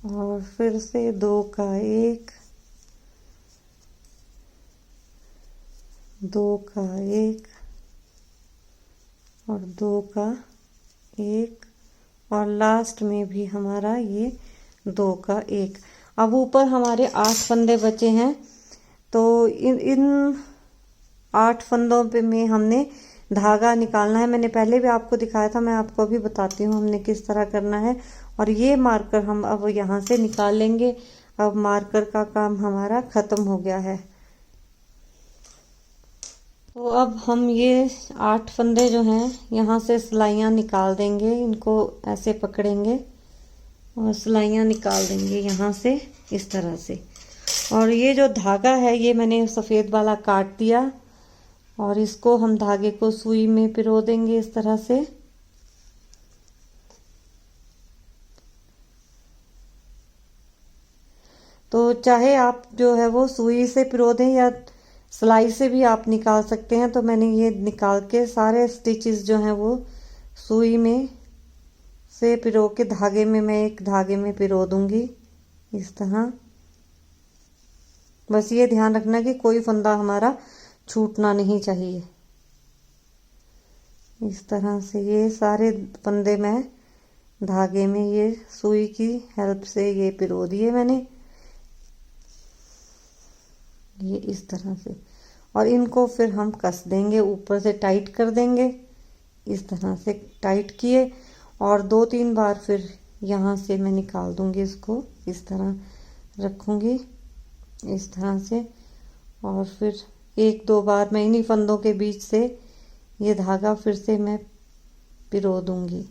और फिर से 2 का 1, 2 का 1 और 2 का 1 और लास्ट में भी हमारा ये 2 का 1। अब ऊपर हमारे 8 फंदे बचे हैं, तो इन 8 फंदों पे में हमने धागा निकालना है। मैंने पहले भी आपको दिखाया था, मैं आपको अभी बताती हूँ हमने किस तरह करना है। और ये मार्कर हम अब यहाँ से निकाल लेंगे। अब मार्कर का काम हमारा खत्म हो गया है। तो अब हम ये 8 फंदे जो हैं यहाँ से सिलाइयाँ निकाल देंगे। इनको ऐसे पकड़ेंगे और सिलाइयाँ निकाल देंगे यहाँ से इस तरह से। और ये जो धागा है ये मैंने सफ़ेद वाला काट दिया और इसको हम धागे को सुई में पिरो देंगे इस तरह से। तो चाहे आप जो है वो सुई से पिरो दें या सिलाई से भी आप निकाल सकते हैं। तो मैंने ये निकाल के सारे स्टिचेस जो हैं वो सुई में से पिरो के धागे में, मैं एक धागे में पिरो दूंगी इस तरह। बस ये ध्यान रखना कि कोई फंदा हमारा छूटना नहीं चाहिए। इस तरह से ये सारे फंदे मैं धागे में ये सुई की हेल्प से ये पिरो दिए मैंने, ये इस तरह से। और इनको फिर हम कस देंगे, ऊपर से टाइट कर देंगे इस तरह से। टाइट किए और 2-3 बार फिर यहाँ से मैं निकाल दूंगी इसको, इस तरह रखूंगी इस तरह से। और फिर 1-2 बार मैं इन्हीं फंदों के बीच से ये धागा फिर से मैं पिरो दूंगी।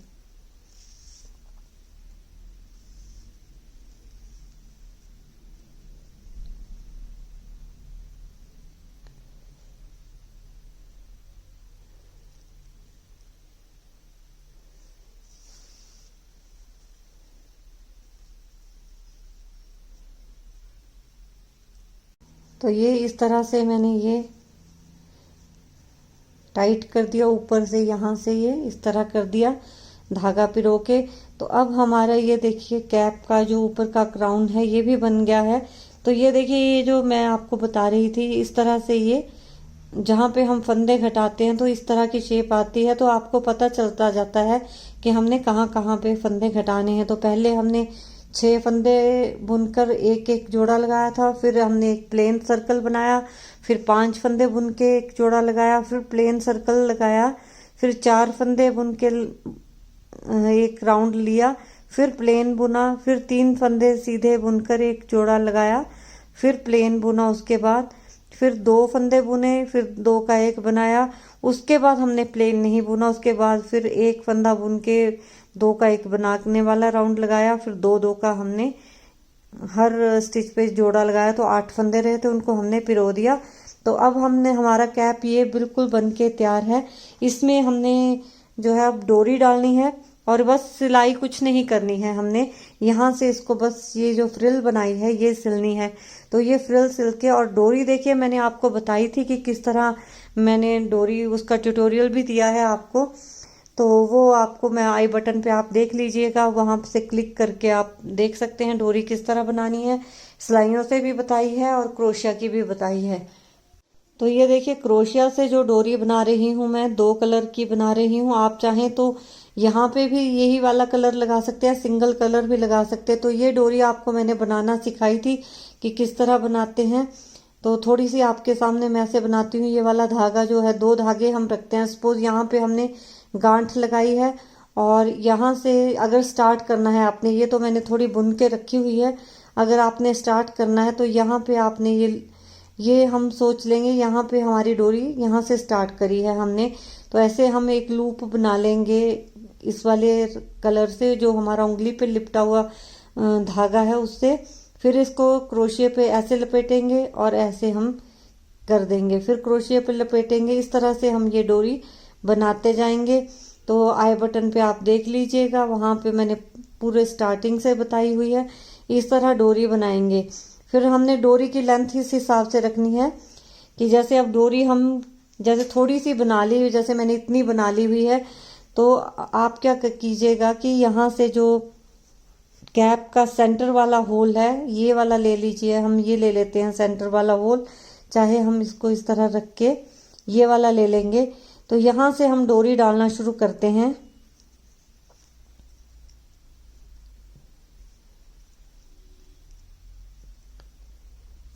तो ये इस तरह से मैंने ये टाइट कर दिया, ऊपर से यहाँ से ये इस तरह कर दिया धागा पिरो के। तो अब हमारा ये देखिए कैप का जो ऊपर का क्राउन है ये भी बन गया है। तो ये देखिए ये जो मैं आपको बता रही थी, इस तरह से ये जहाँ पे हम फंदे घटाते हैं तो इस तरह की शेप आती है। तो आपको पता चलता जाता है कि हमने कहाँ कहाँ पे फंदे घटाने हैं। तो पहले हमने 6 फंदे बुनकर एक एक जोड़ा लगाया था, फिर हमने एक प्लेन सर्कल बनाया, फिर 5 फंदे बुन के एक जोड़ा लगाया, फिर प्लेन सर्कल लगाया, फिर 4 फंदे बुन के एक राउंड लिया, फिर प्लेन बुना, फिर 3 फंदे सीधे बुनकर एक जोड़ा लगाया, फिर प्लेन बुना, उसके बाद फिर 2 फंदे बुने, फिर 2 का 1 बनाया, उसके बाद हमने प्लेन नहीं बुना, उसके बाद फिर 1 फंदा बुन के 2 का 1 बनाने वाला राउंड लगाया, फिर 2-2 का हमने हर स्टिच पे जोड़ा लगाया। तो 8 फंदे रहे थे, उनको हमने पिरो दिया। तो अब हमने हमारा कैप ये बिल्कुल बन के तैयार है। इसमें हमने जो है अब डोरी डालनी है और बस सिलाई कुछ नहीं करनी है। हमने यहाँ से इसको बस ये जो फ्रिल बनाई है ये सिलनी है। तो ये फ्रिल सिल के, और डोरी देखिए मैंने आपको बताई थी कि किस तरह मैंने डोरी, उसका ट्यूटोरियल भी दिया है आपको। तो वो आपको मैं आई बटन पे आप देख लीजिएगा, वहां से क्लिक करके आप देख सकते हैं डोरी किस तरह बनानी है। सिलाइयों से भी बताई है और क्रोशिया की भी बताई है। तो ये देखिए क्रोशिया से जो डोरी बना रही हूँ मैं, 2 कलर की बना रही हूँ। आप चाहें तो यहाँ पे भी यही वाला कलर लगा सकते हैं, सिंगल कलर भी लगा सकते हैं। तो ये डोरी आपको मैंने बनाना सिखाई थी कि किस तरह बनाते हैं। तो थोड़ी सी आपके सामने मैं ऐसे बनाती हूँ। ये वाला धागा जो है, 2 धागे हम रखते हैं। सपोज यहाँ पे हमने गांठ लगाई है और यहाँ से अगर स्टार्ट करना है आपने, ये तो मैंने थोड़ी बुन के रखी हुई है। अगर आपने स्टार्ट करना है तो यहाँ पे आपने ये हम सोच लेंगे यहाँ पे हमारी डोरी यहाँ से स्टार्ट करी है हमने। तो ऐसे हम एक लूप बना लेंगे इस वाले कलर से, जो हमारा उंगली पे लिपटा हुआ धागा है उससे। फिर इसको क्रोशिया पे ऐसे लपेटेंगे और ऐसे हम कर देंगे, फिर क्रोशिया पे लपेटेंगे। इस तरह से हम ये डोरी बनाते जाएंगे। तो आई बटन पे आप देख लीजिएगा, वहां पे मैंने पूरे स्टार्टिंग से बताई हुई है। इस तरह डोरी बनाएंगे। फिर हमने डोरी की लेंथ इस हिसाब से रखनी है कि जैसे अब डोरी हम जैसे थोड़ी सी बना ली हुई, जैसे मैंने इतनी बना ली हुई है, तो आप क्या कीजिएगा कि यहाँ से जो कैप का सेंटर वाला होल है, ये वाला ले लीजिए, हम ये ले लेते हैं सेंटर वाला होल, चाहे हम इसको इस तरह रख के ये वाला ले लेंगे। तो यहाँ से हम डोरी डालना शुरू करते हैं।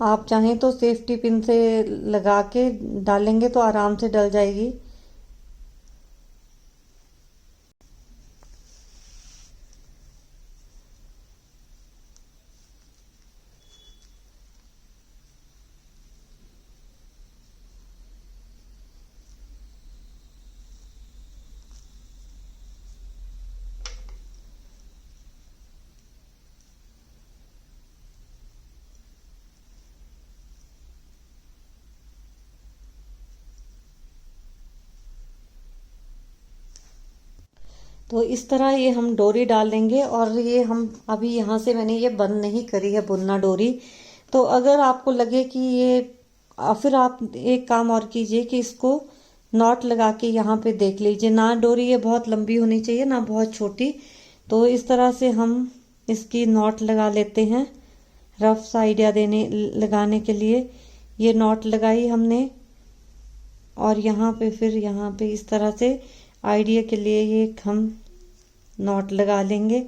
आप चाहें तो सेफ्टी पिन से लगा के डालेंगे तो आराम से डल जाएगी। तो इस तरह ये हम डोरी डाल देंगे। और ये हम अभी यहाँ से मैंने ये बंद नहीं करी है बुनना डोरी। तो अगर आपको लगे कि ये फिर आप एक काम और कीजिए कि इसको नॉट लगा के यहाँ पे देख लीजिए, ना डोरी ये बहुत लंबी होनी चाहिए ना बहुत छोटी। तो इस तरह से हम इसकी नॉट लगा लेते हैं, रफ सा आइडिया देने लगाने के लिए। ये नॉट लगाई हमने और यहाँ पे फिर यहाँ पे इस तरह से आइडिया के लिए ये हम नॉट लगा लेंगे।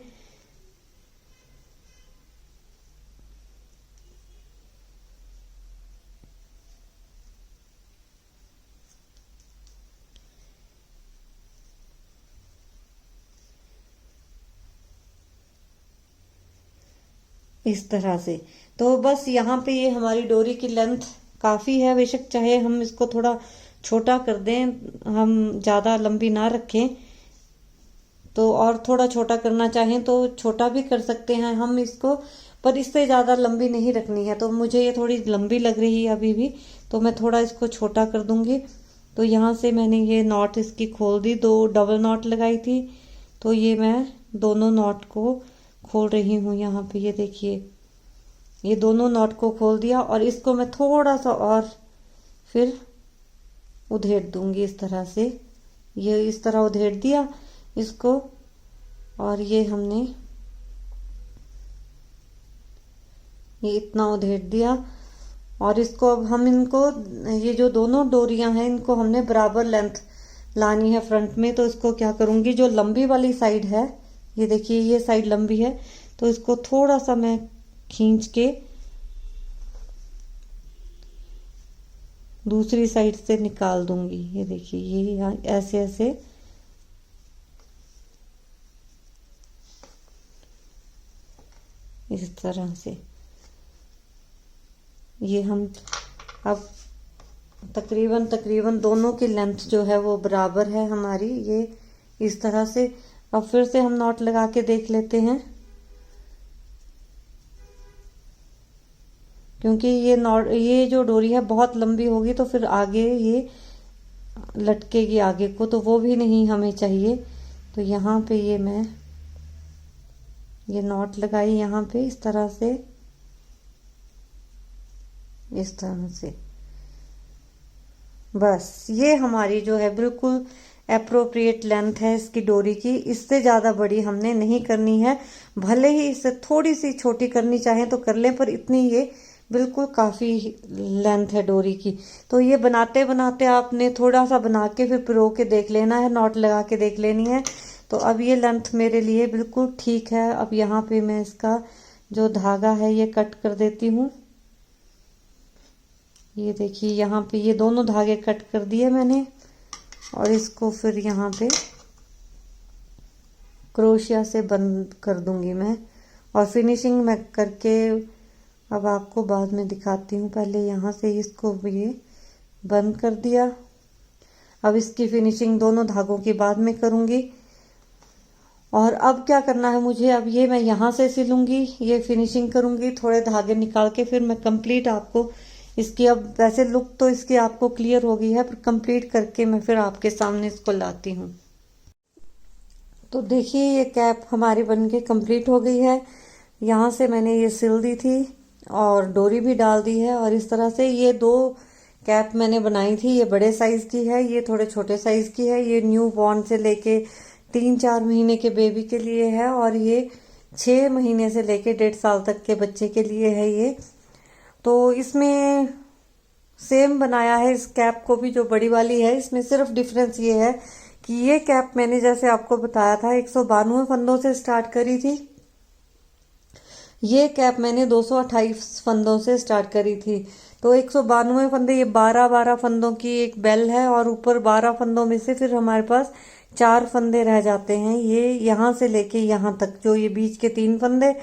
इस तरह से तो बस यहाँ पे ये हमारी डोरी की लेंथ काफी है। बेशक चाहे हम इसको थोड़ा छोटा कर दें, हम ज्यादा लंबी ना रखें, तो और थोड़ा छोटा करना चाहें तो छोटा भी कर सकते हैं हम इसको, पर इससे ज्यादा लंबी नहीं रखनी है। तो मुझे ये थोड़ी लंबी लग रही है अभी भी, तो मैं थोड़ा इसको छोटा कर दूंगी। तो यहाँ से मैंने ये नॉट इसकी खोल दी, 2 डबल नॉट लगाई थी, तो ये मैं दोनों नॉट को खोल रही हूँ। यहाँ पे ये देखिए, ये दोनों नॉट को खोल दिया और इसको मैं थोड़ा सा और फिर उधेड़ दूंगी इस तरह से। ये इस तरह उधेड़ दिया इसको, और ये हमने ये इतना उधेड़ दिया। और इसको अब हम इनको, ये जो दोनों डोरियां हैं इनको हमने बराबर लेंथ लानी है फ्रंट में। तो इसको क्या करूंगी, जो लंबी वाली साइड है, ये देखिए ये साइड लंबी है, तो इसको थोड़ा सा मैं खींच के दूसरी साइड से निकाल दूंगी। ये देखिए ये यहाँ ऐसे ऐसे इस तरह से ये हम अब तकरीबन दोनों की लेंथ जो है वो बराबर है हमारी। ये इस तरह से अब फिर से हम नॉट लगा के देख लेते हैं, क्योंकि ये जो डोरी है बहुत लंबी होगी तो फिर आगे ये लटकेगी आगे को, तो वो भी नहीं हमें चाहिए। तो यहाँ पे ये मैं ये नॉट लगाई यहाँ पे इस तरह से, इस तरह से। बस ये हमारी जो है बिल्कुल अप्रोप्रिएट लेंथ है इसकी डोरी की। इससे ज्यादा बड़ी हमने नहीं करनी है, भले ही इससे थोड़ी सी छोटी करनी चाहें तो कर लें, पर इतनी ये बिल्कुल काफी लेंथ है डोरी की। तो ये बनाते बनाते आपने थोड़ा सा बना के फिर पिरो के देख लेना है, नॉट लगा के देख लेनी है। तो अब ये लेंथ मेरे लिए बिल्कुल ठीक है। अब यहाँ पे मैं इसका जो धागा है ये कट कर देती हूँ। ये देखिए यहाँ पे ये दोनों धागे कट कर दिए मैंने, और इसको फिर यहाँ पे क्रोशिया से बंद कर दूंगी मैं। और फिनिशिंग मैं करके अब आपको बाद में दिखाती हूँ। पहले यहाँ से इसको ये बंद कर दिया। अब इसकी फिनिशिंग दोनों धागों की बाद में करूंगी। और अब क्या करना है मुझे, अब ये मैं यहाँ से सिलूंगी, ये फिनिशिंग करूंगी, थोड़े धागे निकाल के फिर मैं कंप्लीट आपको इसकी, अब वैसे लुक तो इसकी आपको क्लियर हो गई है, पर कंप्लीट करके मैं फिर आपके सामने इसको लाती हूँ। तो देखिए ये कैप हमारी बनके कंप्लीट हो गई है। यहाँ से मैंने ये सिल दी थी और डोरी भी डाल दी है। और इस तरह से ये 2 कैप मैंने बनाई थी। ये बड़े साइज की है, ये थोड़े छोटे साइज की है। ये न्यू बॉर्न से लेके 3-4 महीने के बेबी के लिए है, और ये 6 महीने से लेके 1.5 साल तक के बच्चे के लिए है ये। तो इसमें सेम बनाया है इस कैप को भी जो बड़ी वाली है। इसमें सिर्फ डिफरेंस ये है कि ये कैप मैंने जैसे आपको बताया था 192 फंदों से स्टार्ट करी थी, ये कैप मैंने 228 फंदों से स्टार्ट करी थी। तो 192 फंदे, ये 12 फंदों की एक बेल है और ऊपर 12 फंदों में से फिर हमारे पास 4 फंदे रह जाते हैं। ये यहाँ से लेके यहाँ तक जो ये बीच के 3 फंदे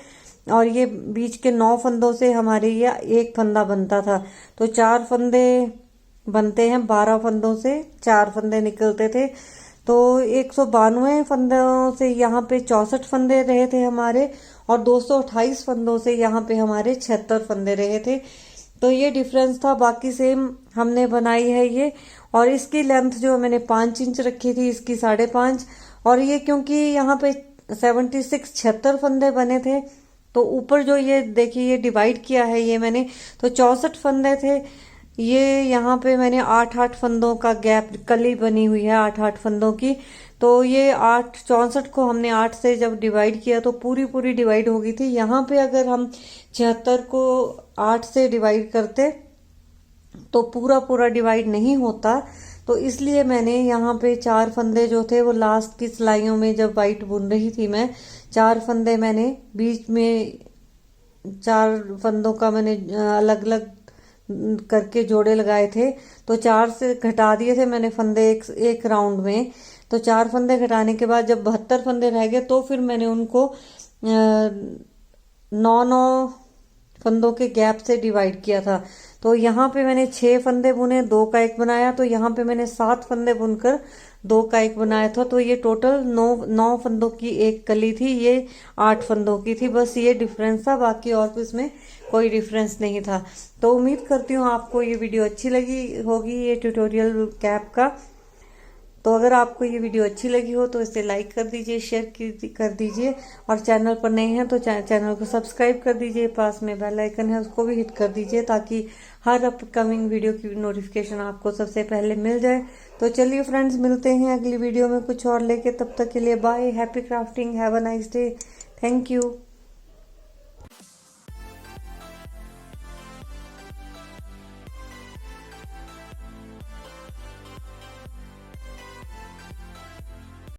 और ये बीच के 9 फंदों से हमारे ये एक फंदा बनता था। तो 4 फंदे बनते हैं, 12 फंदों से 4 फंदे निकलते थे। तो 192 फंदों से यहाँ पे 64 फंदे रहे थे हमारे और 228 फंदों से यहाँ पे हमारे 76 फंदे रहे थे। तो ये डिफरेंस था, बाकी सेम हमने बनाई है ये। और इसकी लेंथ जो मैंने 5 इंच रखी थी, इसकी 5.5। और ये क्योंकि यहाँ पे 76 फंदे बने थे तो ऊपर जो ये देखिए ये डिवाइड किया है ये मैंने, तो 64 फंदे थे। ये यहाँ पे मैंने 8 फंदों का गैप, कली बनी हुई है 8 फंदों की। तो ये 64 को हमने 8 से जब डिवाइड किया तो पूरी डिवाइड हो गई थी। यहाँ पे अगर हम 76 को 8 से डिवाइड करते तो पूरा डिवाइड नहीं होता। तो इसलिए मैंने यहाँ पे 4 फंदे जो थे वो लास्ट की सिलाइयों में जब वाइट बुन रही थी मैं, 4 फंदे मैंने बीच में 4 फंदों का मैंने अलग अलग करके जोड़े लगाए थे। तो 4 से घटा दिए थे मैंने फंदे एक राउंड में। तो 4 फंदे घटाने के बाद जब 72 फंदे रह गए तो फिर मैंने उनको 9 फंदों के गैप से डिवाइड किया था। तो यहाँ पे मैंने 6 फंदे बुने, 2 का 1 बनाया। तो यहाँ पे मैंने 7 फंदे बुनकर 2 का 1 बनाया था। तो ये टोटल 9 फंदों की एक कली थी, ये 8 फंदों की थी। बस ये डिफरेंस था, बाकी और तो इसमें कोई डिफरेंस नहीं था। तो उम्मीद करती हूँ आपको ये वीडियो अच्छी लगी होगी, ये ट्यूटोरियल कैप का। तो अगर आपको ये वीडियो अच्छी लगी हो तो इसे लाइक कर दीजिए, शेयर कर दीजिए और चैनल पर नए हैं तो चैनल को सब्सक्राइब कर दीजिए। पास में बेल आइकन है उसको भी हिट कर दीजिए ताकि हर अपकमिंग वीडियो की नोटिफिकेशन आपको सबसे पहले मिल जाए। तो चलिए फ्रेंड्स, मिलते हैं अगली वीडियो में कुछ और लेके। तब तक के लिए bye, happy crafting, have a nice day, thank you.